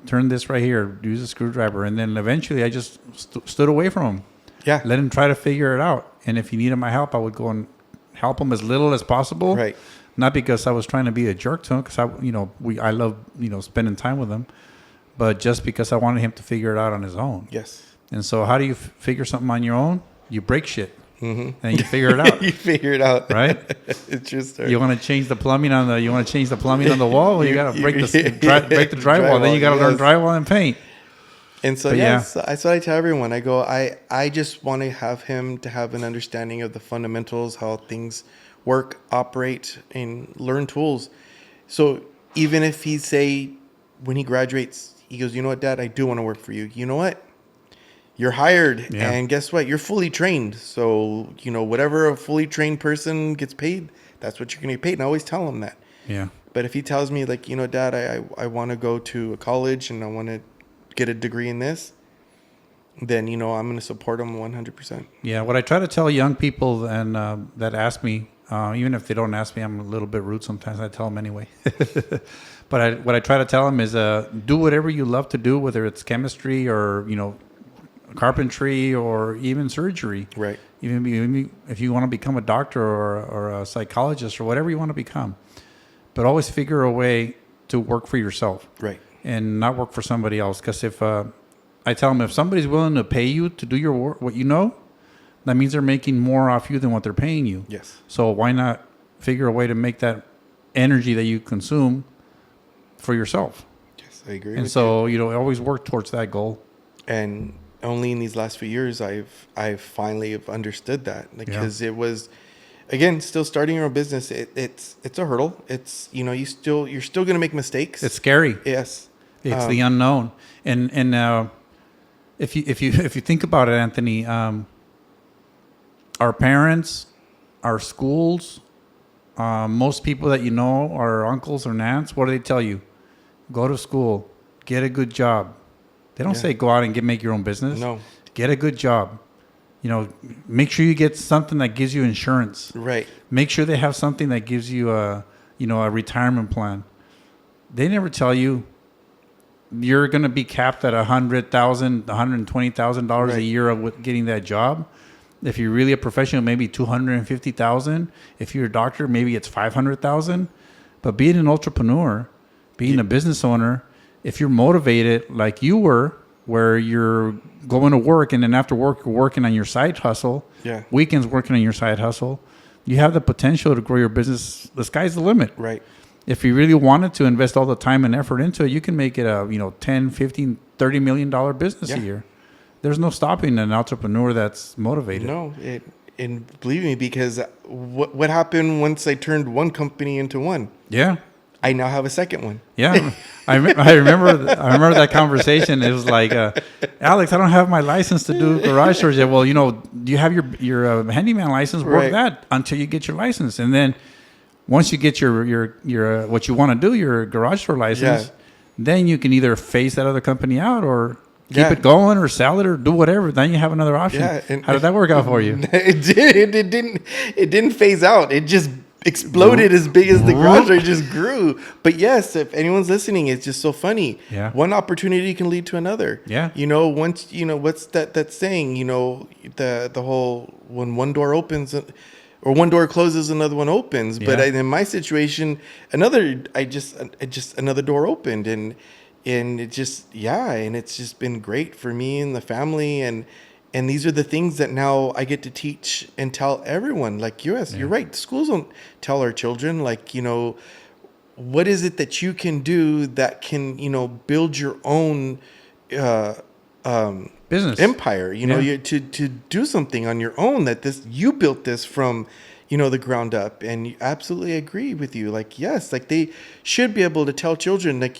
Speaker 1: turn this right here, use a screwdriver. And then eventually I just stood away from him.
Speaker 2: Yeah.
Speaker 1: Let him try to figure it out. And if he needed my help, I would go and help him as little as possible.
Speaker 2: Right.
Speaker 1: Not because I was trying to be a jerk to him, because I love, spending time with him, but just because I wanted him to figure it out on his own.
Speaker 2: Yes.
Speaker 1: And so how do you figure something on your own? You break shit. And you figure it out.
Speaker 2: You figure it out,
Speaker 1: right?
Speaker 2: It's just
Speaker 1: you want to change the plumbing on the wall. Well, you got to break the drywall. Then you got to learn drywall and paint.
Speaker 2: And so that's what I tell everyone. I go, I just want to have him to have an understanding of the fundamentals, how things work, operate, and learn tools. So even if he say when he graduates, he goes, you know what, Dad, I do want to work for you. You know what? You're hired, and guess what? You're fully trained. So, whatever a fully trained person gets paid, that's what you're going to get paid. And I always tell him that.
Speaker 1: Yeah.
Speaker 2: But if he tells me, like, Dad, I want to go to a college and I want to get a degree in this, then, I'm going to support him 100%.
Speaker 1: Yeah. What I try to tell young people and that ask me, even if they don't ask me, I'm a little bit rude sometimes. I tell them anyway. But what I try to tell them is do whatever you love to do, whether it's chemistry or, carpentry or even surgery.
Speaker 2: Right.
Speaker 1: Even if you want to become a doctor or a psychologist or whatever you want to become, but always figure a way to work for yourself.
Speaker 2: Right.
Speaker 1: And not work for somebody else. Because if I tell them, if somebody's willing to pay you to do your work, that means they're making more off you than what they're paying you.
Speaker 2: Yes.
Speaker 1: So why not figure a way to make that energy that you consume for yourself?
Speaker 2: Yes, I agree.
Speaker 1: And so always work towards that goal.
Speaker 2: And only in these last few years I've finally have understood that, because it was, again, still starting your own business. It's a hurdle. It's you're still going to make mistakes.
Speaker 1: It's scary.
Speaker 2: Yes,
Speaker 1: it's the unknown. And if you think about it, Anthony, our parents, our schools, most people that our uncles or aunts, what do they tell you? Go to school, get a good job. They don't say go out and make your own business.
Speaker 2: No.
Speaker 1: Get a good job. Make sure you get something that gives you insurance.
Speaker 2: Right.
Speaker 1: Make sure they have something that gives you a retirement plan. They never tell you you're going to be capped at $100,000, $120,000 a year of getting that job. If you're really a professional, maybe $250,000. If you're a doctor, maybe it's $500,000. But being an entrepreneur, being a business owner, if you're motivated like you were, where you're going to work and then after work you're working on your side hustle, weekends working on your side hustle, you have the potential to grow your business. The sky's the limit.
Speaker 2: Right.
Speaker 1: If you really wanted to invest all the time and effort into it, you can make it a 10, 15, $30 million business a year. There's no stopping an entrepreneur that's motivated.
Speaker 2: No, and believe me, because what happened once I turned one company into one?
Speaker 1: Yeah.
Speaker 2: I now have a second one.
Speaker 1: Yeah, I remember that conversation. It was like, Alex, I don't have my license to do garage doors yet. Well, do you have your handyman license? Work that until you get your license, and then once you get your what you want to do, your garage door license, then you can either phase that other company out or keep it going or sell it or do whatever. Then you have another option.
Speaker 2: Yeah,
Speaker 1: how did that work out for you?
Speaker 2: It didn't phase out. It just exploded as big as the garage door. It just grew. But yes, if anyone's listening, it's just so funny.
Speaker 1: Yeah.
Speaker 2: One opportunity can lead to another.
Speaker 1: Yeah.
Speaker 2: Once what's that saying? The whole when one door opens, or one door closes, another one opens. But
Speaker 1: Yeah.
Speaker 2: in my situation, another door opened, and it just, yeah, and it's just been great for me and the family, and these are the things that now I get to teach and tell everyone. Like, yes, you're right. Schools don't tell our children, like, what is it that you can do that can, build your own
Speaker 1: Business.
Speaker 2: empire,
Speaker 1: Yeah.
Speaker 2: to do something on your own, that you built this from, the ground up. And you absolutely agree with you. Like, yes, like they should be able to tell children, like,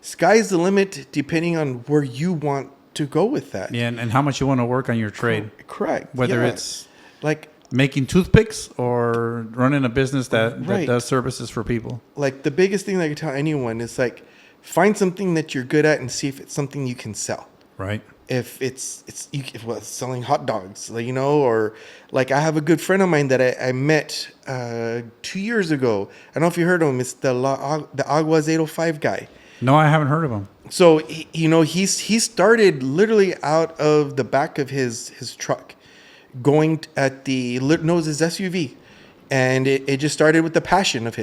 Speaker 2: sky's the limit depending on where you want to go with that.
Speaker 1: Yeah, and how much you want to work on your trade.
Speaker 2: Correct.
Speaker 1: Whether
Speaker 2: Yeah.
Speaker 1: it's
Speaker 2: like
Speaker 1: making toothpicks or running a business that
Speaker 2: Right.
Speaker 1: does services for people.
Speaker 2: like the biggest thing that I can tell anyone is, like, find something that you're good at and see if it's something you can sell.
Speaker 1: Right.
Speaker 2: If it's selling hot dogs, like, or like, I have a good friend of mine that I met 2 years ago. I don't know if you heard of him. It's the Aguas 805 guy.
Speaker 1: No, I haven't heard of them.
Speaker 2: So he started literally out of the back of his truck, going at his SUV, and it just started with the passion of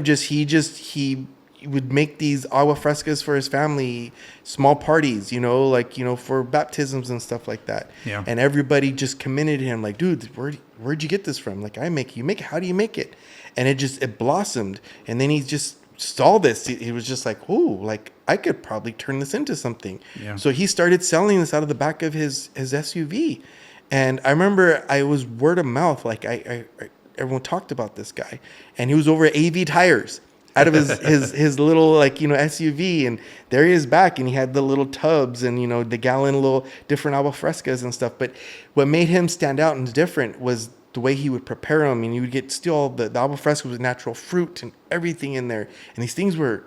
Speaker 2: he would make these agua frescas for his family, small parties, for baptisms and stuff like that.
Speaker 1: Yeah.
Speaker 2: And everybody just commended him, like, dude, where'd you get this from? Like, you make it. How do you make it? And it blossomed. And then he just saw this. He was just like, oh, like, I could probably turn this into something.
Speaker 1: Yeah.
Speaker 2: So he started selling this out of the back of his SUV. And I remember I was word of mouth. Like, everyone talked about this guy, and he was over at AV Tires out of his little, like, SUV, and there he is back, and he had the little tubs and, the gallon little different agua frescas and stuff. But what made him stand out and different was the way he would prepare them, and you would get still the agua fresca with natural fruit and everything in there, and these things were,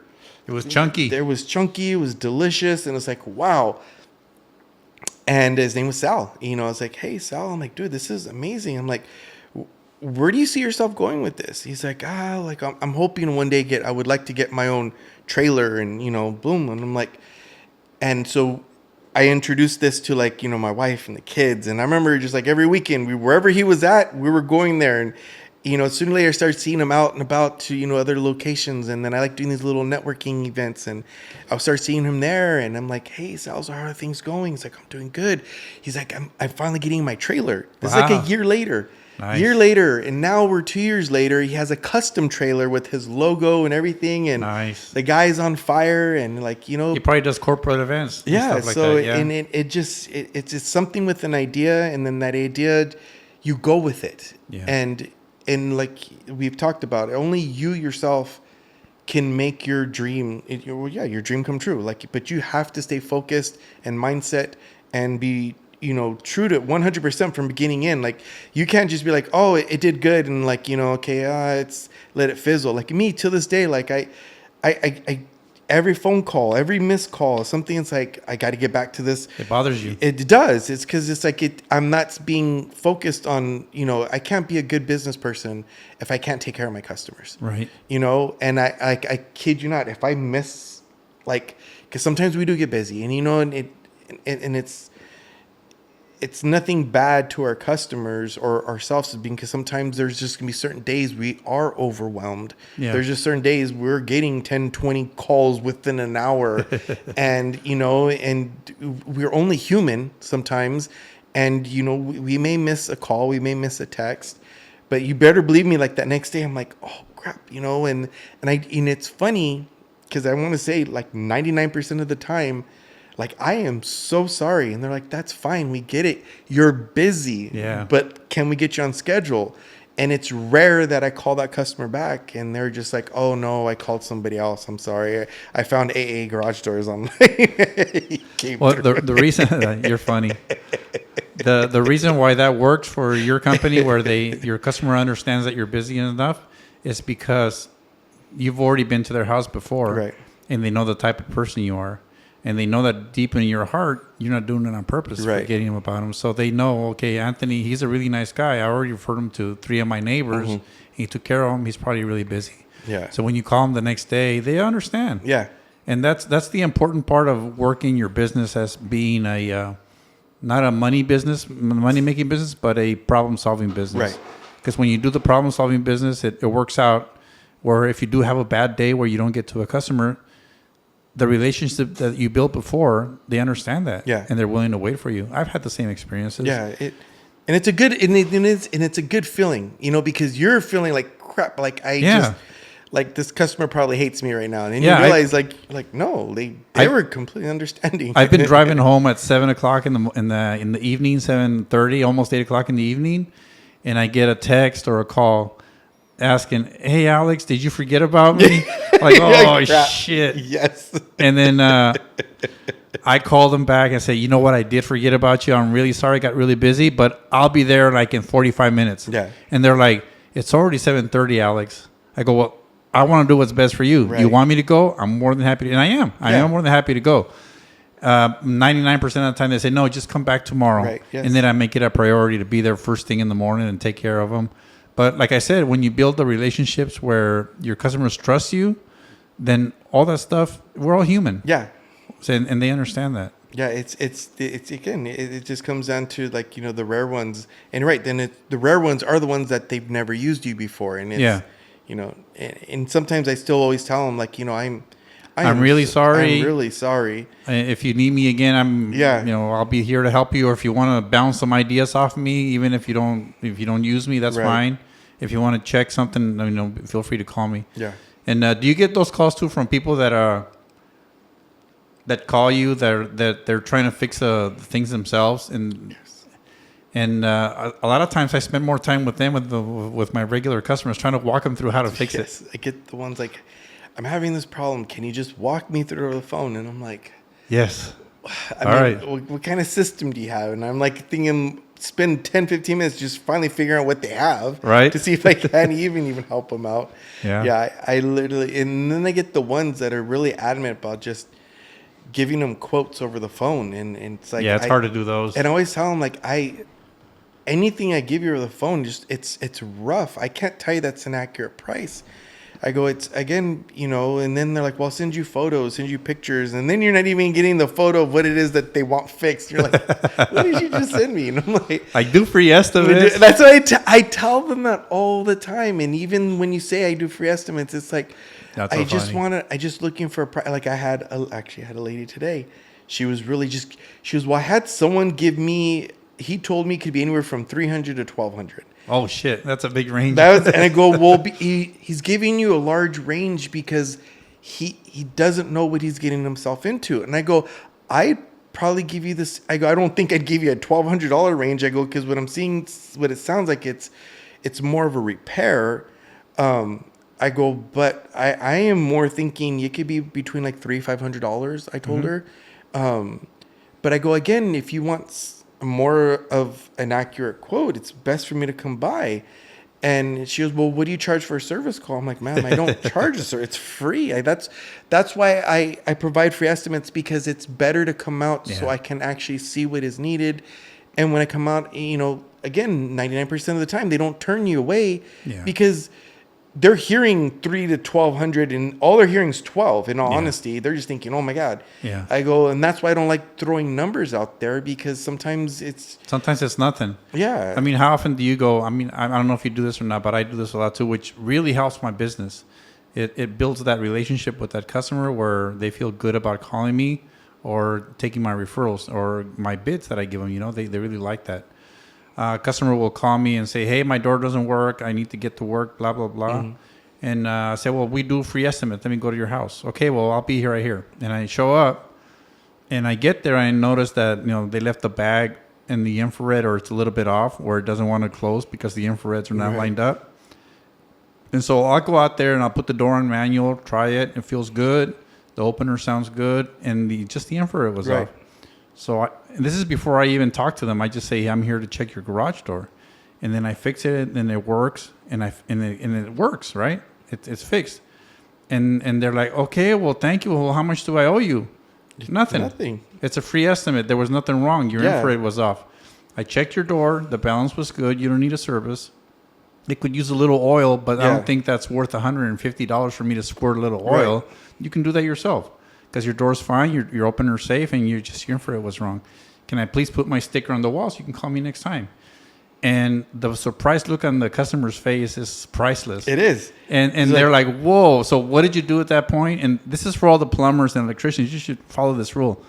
Speaker 1: It was chunky.
Speaker 2: it was chunky, it was delicious, and it's like, wow. And his name was Sal. I was like, hey, Sal. I'm like, dude, this is amazing. I'm like, where do you see yourself going with this? He's like, like, I'm hoping one day I would like to get my own trailer and, boom. And I'm like, and so I introduced this to, like, my wife and the kids. And I remember just, like, every weekend, wherever he was at, we were going there. And, sooner or later I started seeing him out and about to, other locations. And then I like doing these little networking events, and I'll start seeing him there. And I'm like, hey, Sal, how are things going? He's like, I'm doing good. He's like, I'm finally getting my trailer. This is like a year later.
Speaker 1: Nice.
Speaker 2: Year later, and now we're 2 years later. He has a custom trailer with his logo and everything, and
Speaker 1: Nice.
Speaker 2: the guy's on fire, and, like,
Speaker 1: He probably does corporate events. And
Speaker 2: yeah.
Speaker 1: stuff like
Speaker 2: So
Speaker 1: that. Yeah.
Speaker 2: and it's just something with an idea, and then that idea, you go with it.
Speaker 1: Yeah.
Speaker 2: And like we've talked about, only you yourself can make your dream, your dream come true. Like, but you have to stay focused and mindset and be, true to 100% from beginning in. Like, you can't just be like, oh, it did good, and, like, okay, it's let it fizzle. Like me, to this day, like I every phone call, every missed call, something, it's like, I got to get back to this.
Speaker 1: It bothers you.
Speaker 2: It does. It's because it's like I'm not being focused on, I can't be a good business person if I can't take care of my customers.
Speaker 1: Right.
Speaker 2: And I kid you not, if I miss, like, because sometimes we do get busy, and, and it's nothing bad to our customers or ourselves, because sometimes there's just going to be certain days we are overwhelmed.
Speaker 1: Yeah.
Speaker 2: There's just certain days we're getting 10, 20 calls within an hour and, and we're only human sometimes. And, we may miss a call, we may miss a text, but you better believe me, like, that next day I'm like, oh crap, and it's funny because I want to say, like, 99% of the time, like, I am so sorry. And they're like, that's fine. We get it. You're busy.
Speaker 1: Yeah.
Speaker 2: But can we get you on schedule? And it's rare that I call that customer back and they're just like, oh, no, I called somebody else. I'm sorry. I found AA garage doors online.
Speaker 1: Well, the reason you're funny. The reason why that works for your company, where your customer understands that you're busy enough, is because you've already been to their house before.
Speaker 2: Right.
Speaker 1: And they know the type of person you are. And they know that deep in your heart, you're not doing it on purpose,
Speaker 2: right,
Speaker 1: forgetting him about him. So they know, okay, Anthony, he's a really nice guy. I already referred him to 3 of my neighbors. Mm-hmm. He took care of him. He's probably really busy.
Speaker 2: Yeah.
Speaker 1: So when you call him the next day, they understand.
Speaker 2: Yeah.
Speaker 1: And that's the important part of working your business as being a not a money making business, but a problem solving business.
Speaker 2: Right.
Speaker 1: Because when you do the problem solving business, it works out. Where if you do have a bad day where you don't get to a customer, the relationship that you built before, they understand that,
Speaker 2: Yeah.
Speaker 1: and they're willing to wait for you. I've had the same experiences.
Speaker 2: Yeah, and it's a good it's a good feeling, because you're feeling like crap. Like just like this customer probably hates me right now, and then you realize like no, they were completely understanding.
Speaker 1: I've been driving home at 7:00 in the evening, 7:30, almost 8:00 in the evening, and I get a text or a call asking, "Hey Alex, did you forget about me?" Like, oh shit.
Speaker 2: Yes.
Speaker 1: And then I called them back and say, "You know what? I did forget about you. I'm really sorry. I got really busy, but I'll be there like in 45 minutes."
Speaker 2: Yeah.
Speaker 1: And they're like, "It's already 7:30, Alex." I go, "Well, I want to do what's best for you.
Speaker 2: Right.
Speaker 1: You want me to go? I'm more than happy to." And I am more than happy to go. 99% of the time they say, "No, just come back tomorrow."
Speaker 2: Right. Yes.
Speaker 1: And then I make it a priority to be there first thing in the morning and take care of them. But like I said, when you build the relationships where your customers trust you, then all that stuff, we're all human.
Speaker 2: Yeah.
Speaker 1: And they understand that.
Speaker 2: Yeah, it's again, it just comes down to like, the rare ones. And right, then the rare ones are the ones that they've never used you before. And it's, and sometimes I still always tell them like, I'm
Speaker 1: really sorry.
Speaker 2: I'm really sorry.
Speaker 1: If you need me again, I'll be here to help you. Or if you want to bounce some ideas off of me, even if you don't use me, that's fine. If you want to check something, feel free to call me.
Speaker 2: Yeah.
Speaker 1: And do you get those calls too from people that call you that they're trying to fix things themselves? And
Speaker 2: yes.
Speaker 1: And a lot of times I spend more time with them with my regular customers trying to walk them through how to fix it.
Speaker 2: I get the ones like, "I'm having this problem. Can you just walk me through the phone?" And I'm like,
Speaker 1: yes.
Speaker 2: I mean, what kind of system do you have? And I'm like thinking, spend 10, 15 minutes just finally figuring out what they have.
Speaker 1: Right.
Speaker 2: To see if I can even help them out.
Speaker 1: Yeah.
Speaker 2: Yeah. I literally, and then I get the ones that are really adamant about just giving them quotes over the phone. And it's like,
Speaker 1: it's hard to do those.
Speaker 2: And I always tell them like, anything I give you over the phone, just it's rough. I can't tell you that's an accurate price. I go, it's again, and then they're like, "Well, I'll send you photos, send you pictures," and then you're not even getting the photo of what it is that they want fixed. You're like, "What did you just send me?" And I'm like,
Speaker 1: I do free estimates.
Speaker 2: That's what I tell them that all the time. And even when you say I do free estimates, it's like,
Speaker 1: That's so funny.
Speaker 2: I just looking for a price. Like I had a lady today. She was really well, I had someone give me, he told me it could be anywhere from $300 to $1,200.
Speaker 1: Oh shit, that's a big range.
Speaker 2: And I go, well, he's giving you a large range because he doesn't know what he's getting himself into. And I go, I'd probably give you this. I go, I don't think I'd give you a $1,200 range. I go, because what I'm seeing, what it sounds like, it's more of a repair. I go, but I am more thinking it could be between like $300-$500. I told her, but I go, again, if you want more of an accurate quote, it's best for me to come by. And she goes, "Well, what do you charge for a service call?" I'm like, "Ma'am, I don't charge a service. It's free. That's why I provide free estimates, because it's better to come out so I can actually see what is needed. And when I come out, again, 99% of the time they don't turn you away because they're hearing $300 to $1,200, and all they're hearing is 12. In all honesty, they're just thinking, "Oh my God."
Speaker 1: Yeah.
Speaker 2: I go, and that's why I don't like throwing numbers out there, because sometimes it's
Speaker 1: nothing.
Speaker 2: Yeah.
Speaker 1: I mean, how often do you go? I mean, I don't know if you do this or not, but I do this a lot too, which really helps my business. It builds that relationship with that customer where they feel good about calling me or taking my referrals or my bids that I give them. They really like that. Customer will call me and say, "Hey, my door doesn't work. I need to get to work, blah, blah, blah." And I say, "Well, we do free estimates. Let me go to your house." "Okay, well, I'll be right here." And I show up and I get there and I notice that, they left the bag in the infrared, or it's a little bit off, or it doesn't want to close because the infrareds are not lined up. And so I'll go out there and I'll put the door on manual, try it. It feels good. The opener sounds good. And the infrared was off. So and this is before I even talk to them. I just say, "I'm here to check your garage door," and then I fix it, and it works, and it works, right? It's fixed, and they're like, "Okay, well, thank you. Well, how much do I owe you?" Nothing. It's a free estimate. There was nothing wrong. Your infrared was off. I checked your door. The balance was good. You don't need a service. It could use a little oil, but I don't think that's worth $150 for me to squirt a little oil. Right. You can do that yourself. Because your door's fine, your opener's safe, and your infrared was wrong. Can I please put my sticker on the wall so you can call me next time? and the surprised look on the customer's face is priceless.
Speaker 2: It is.
Speaker 1: And they're like, whoa, so what did you do at that point? And this is for all the plumbers and electricians. You should follow this rule.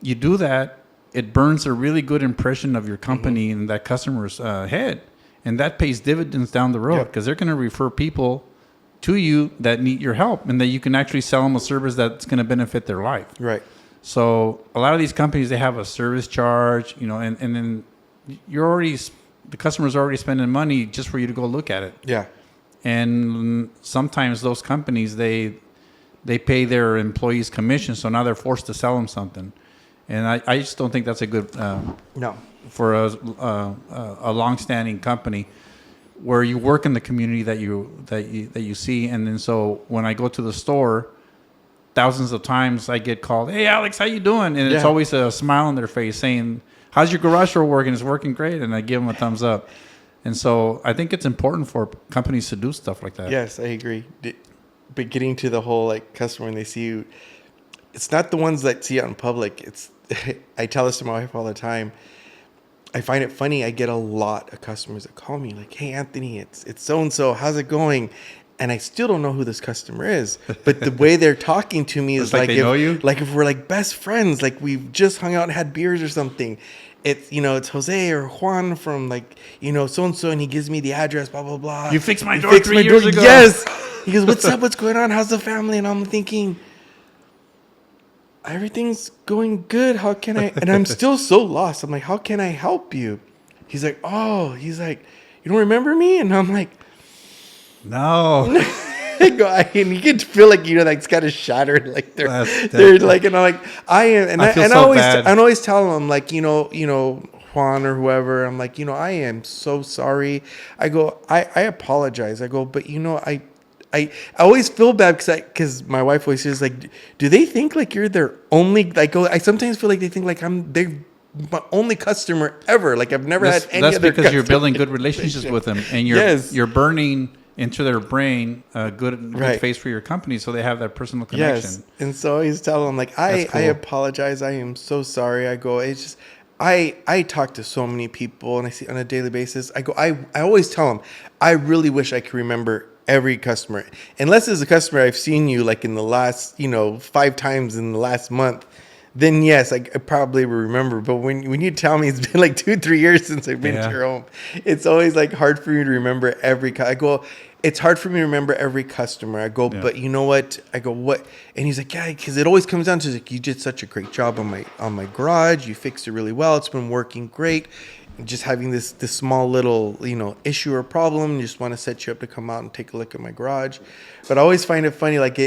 Speaker 1: You do that, it burns a really good impression of your company in that customer's head. And that pays dividends down the road because they're going to refer people to you that need your help and that you can actually sell them a service that's going to benefit their life.
Speaker 2: Right.
Speaker 1: So a lot of these companies, they have a service charge, and then the customer's already spending money just for you to go look at it.
Speaker 2: Yeah.
Speaker 1: And sometimes those companies, they pay their employees commission, so now they're forced to sell them something. And I just don't think that's a good
Speaker 2: No.
Speaker 1: for a long-standing company where you work in the community that you see. And then so when I go to the store, thousands of times I get called, "Hey Alex, how you doing?" And it's always a smile on their face saying, "How's your garage door working?" It's working great, and I give them a thumbs up. And so I think it's important for companies to do stuff like that.
Speaker 2: Yes, I agree. But getting to the whole like customer when they see you, it's not the ones that see it in public. It's I tell this to my wife all the time. I find it funny. I get a lot of customers that call me like, "Hey Anthony, it's so and so. How's it going?" And I still don't know who this customer is. But the way they're talking to me is
Speaker 1: like they know you?
Speaker 2: Like if we're like best friends, like we've just hung out and had beers or something. It's it's Jose or Juan from like so and so, and he gives me the address. Blah blah blah.
Speaker 1: You fixed my door 3 years ago.
Speaker 2: Yes. He goes, "What's up? What's going on? How's the family?" And I'm thinking, everything's going good. How can I? And I'm still so lost. I'm like, how can I help you? He's like, you don't remember me? And I'm like,
Speaker 1: no.
Speaker 2: I go, and you can feel like like it's kind of shattered, like they're like, and I'm like, I am, and I always tell them like, Juan or whoever, I'm like, I am so sorry. I go, I apologize. I go, but I always feel bad because my wife always says like, do they think like you're their only? Like, I sometimes feel like they think like they're my only customer ever. Like I've never had any other.
Speaker 1: That's because you're building good relationships with them, and you're burning into their brain a good face for your company, so they have that personal connection.
Speaker 2: Yes, and so I always tell them like, I apologize. I am so sorry. I go, it's just. I talk to so many people and I see on a daily basis. I go, I always tell them, I really wish I could remember every customer. Unless it's a customer I've seen you like in the last, 5 times in the last month, then yes, I probably will remember. But when you tell me it's been like 2-3 years since I've been to your home, it's always like hard for me to remember every. I go, it's hard for me to remember every customer. I go, but you know what? I go, what? And he's like, yeah, because it always comes down to like, you did such a great job on my garage. You fixed it really well. It's been working great. Just having this small little issue or problem, just want to set you up to come out and take a look at my garage. But I always find it funny, like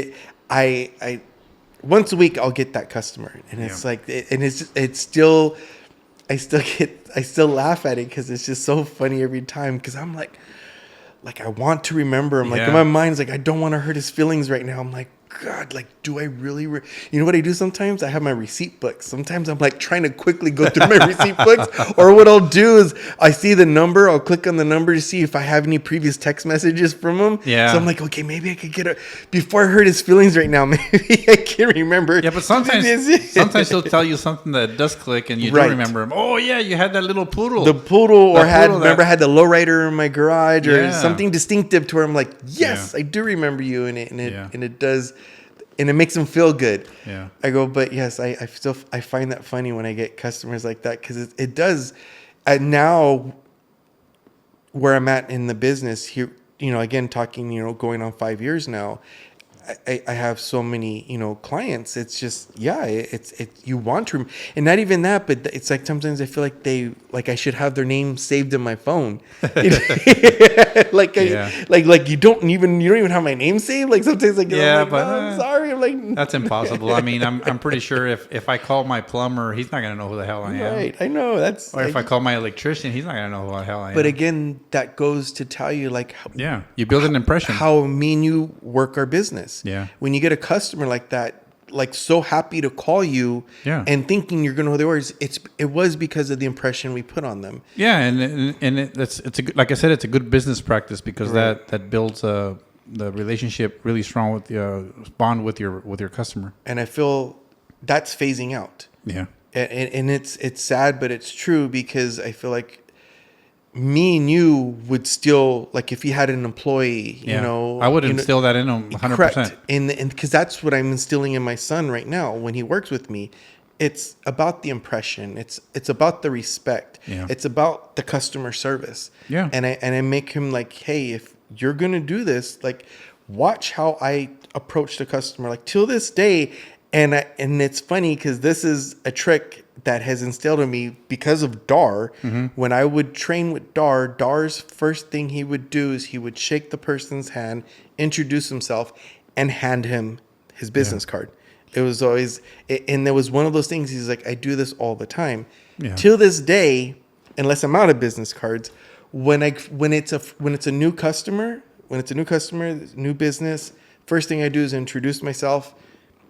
Speaker 2: I once a week I'll get that customer, and it's like, it's still, I still laugh at it because it's just so funny every time. Because I'm like I want to remember him. Like in my mind, it's like I don't want to hurt his feelings right now. I'm like, God, like, do I really? You know what I do sometimes? I have my receipt books. Sometimes I'm like trying to quickly go through my receipt books. Or what I'll do is I see the number. I'll click on the number to see if I have any previous text messages from him. Yeah. So I'm like, okay, maybe I could get before I hurt his feelings right now. Maybe I can remember.
Speaker 1: Yeah, but sometimes he'll tell you something that does click and you don't remember him. Oh yeah, you had that little poodle.
Speaker 2: The poodle, or had the lowrider in my garage or something distinctive to where I'm like, yes, I do remember you, and it does. And it makes them feel good. Yeah. I go, but yes, I find that funny when I get customers like that, because it does. Now, where I'm at in the business here, again talking, going on 5 years now, I have so many, clients. It's just, it's you want to, and not even that, but it's like sometimes I feel like I should have their name saved in my phone. Like you don't even have my name saved. Like sometimes I get, but I'm sorry. I'm like,
Speaker 1: that's impossible. I mean, I'm pretty sure if I call my plumber, he's not gonna know who the hell I am.
Speaker 2: Right, I know that's.
Speaker 1: Or if I call my electrician, he's not gonna know who the hell I am.
Speaker 2: But again, that goes to tell you like,
Speaker 1: you build an impression.
Speaker 2: How me and you work our business.
Speaker 1: Yeah.
Speaker 2: When you get a customer like that, like so happy to call you and thinking you're going to know who they were, it was because of the impression we put on them.
Speaker 1: Yeah, and it's a good, like I said, it's a good business practice because that builds the relationship really strong with the bond with your customer.
Speaker 2: And I feel that's phasing out.
Speaker 1: Yeah.
Speaker 2: And it's sad, but it's true, because I feel like me and you would still, like, if you had an employee,
Speaker 1: Yeah.
Speaker 2: you know,
Speaker 1: I would
Speaker 2: you know,
Speaker 1: instill that in him 100%.
Speaker 2: correct. And because that's what I'm instilling in my son right now when he works with me. It's about the impression. It's about the respect.
Speaker 1: Yeah.
Speaker 2: It's about the customer service.
Speaker 1: Yeah.
Speaker 2: And I make him like, hey, if you're gonna do this, like, watch how I approach the customer. Like, till this day, and it's funny because this is a trick that has instilled in me because of Dar. When I would train with Dar's first thing he would do is he would shake the person's hand, introduce himself, and hand him his business card. It was always, and there was one of those things. He's like, I do this all the time.
Speaker 1: Yeah.
Speaker 2: Till this day, unless I'm out of business cards, when it's a new customer, new business, first thing I do is introduce myself.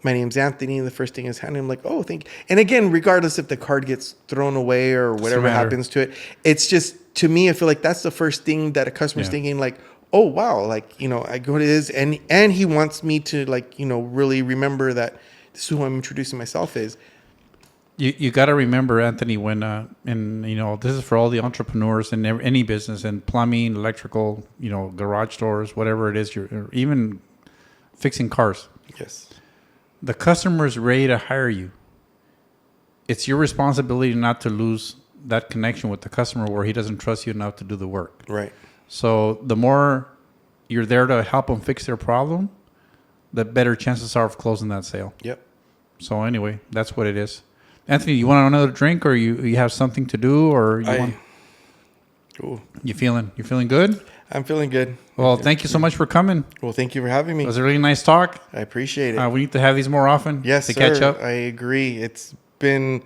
Speaker 2: My name's Anthony. The first thing is hand him like, oh, thank you. And again, regardless if the card gets thrown away or whatever happens to it, it's just, to me, I feel like that's the first thing that a customer's thinking, like, oh wow, like, you know, I go to his, and he wants me to, like, you know, really remember that this is who I'm introducing myself as.
Speaker 1: You got to remember, Anthony, when and you know, this is for all the entrepreneurs in any business, in plumbing, electrical, you know, garage doors, whatever it is, or even fixing cars.
Speaker 2: Yes.
Speaker 1: The customer is ready to hire you. It's your responsibility not to lose that connection with the customer where he doesn't trust you enough to do the work.
Speaker 2: Right.
Speaker 1: So the more you're there to help them fix their problem, the better chances are of closing that sale.
Speaker 2: Yep.
Speaker 1: So anyway, that's what it is. Anthony, you want another drink, or you have something to do, or you feeling good?
Speaker 2: I'm feeling good.
Speaker 1: Well, thank you so much for coming.
Speaker 2: Well, thank you for having me.
Speaker 1: It was a really nice talk.
Speaker 2: I appreciate it.
Speaker 1: We need to have these more often.
Speaker 2: Yes,
Speaker 1: to
Speaker 2: sir.
Speaker 1: catch up.
Speaker 2: I agree. It's been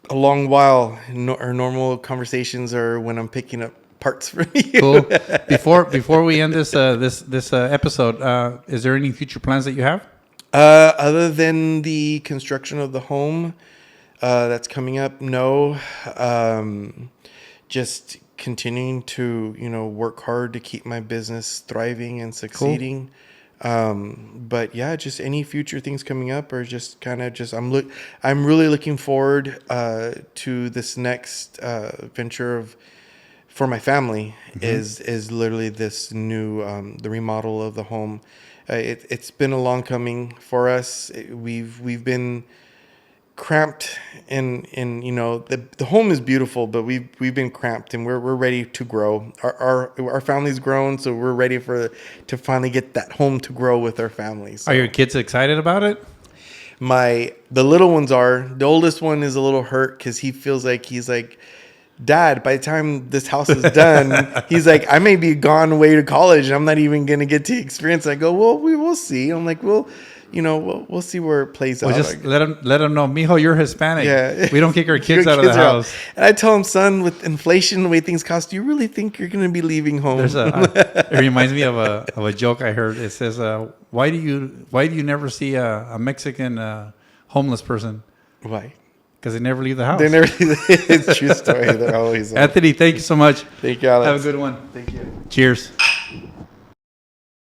Speaker 2: a long while. Our normal conversations are when I'm picking up parts from you.
Speaker 1: Cool. Before we end this episode, is there any future plans that you have?
Speaker 2: Other than the construction of the home that's coming up, no. Just continuing to, you know, work hard to keep my business thriving and succeeding. Cool. But yeah, just any future things coming up, or just kind of just I'm really looking forward to this next venture for my family. Is literally this new the remodel of the home. It's been a long coming for us. We've been cramped in you know, the home is beautiful, but we've been cramped, and we're ready to grow. Our family's grown, so we're ready to finally get that home to grow with our families. So
Speaker 1: Are your kids excited about it?
Speaker 2: the little ones are. The oldest one is a little hurt because he feels like he's like, Dad, by the time this house is done, he's like, I may be gone away to college. I'm not even going to get to experience. I go, well, we will see. I'm like, well, you know, we'll see where it plays out.
Speaker 1: Just let them know, mijo, you're Hispanic.
Speaker 2: Yeah.
Speaker 1: We don't kick our kids out of the house.
Speaker 2: And I tell him, son, with inflation, the way things cost, do you really think you're going to be leaving home?
Speaker 1: It reminds me of a joke I heard. It says, why do you never see a Mexican homeless person?
Speaker 2: Why?
Speaker 1: Because they never leave the house.
Speaker 2: They never. It's a true story. They're always.
Speaker 1: Anthony, thank you so much.
Speaker 2: Thank you, Alex.
Speaker 1: Have a good one.
Speaker 2: Thank you.
Speaker 1: Cheers.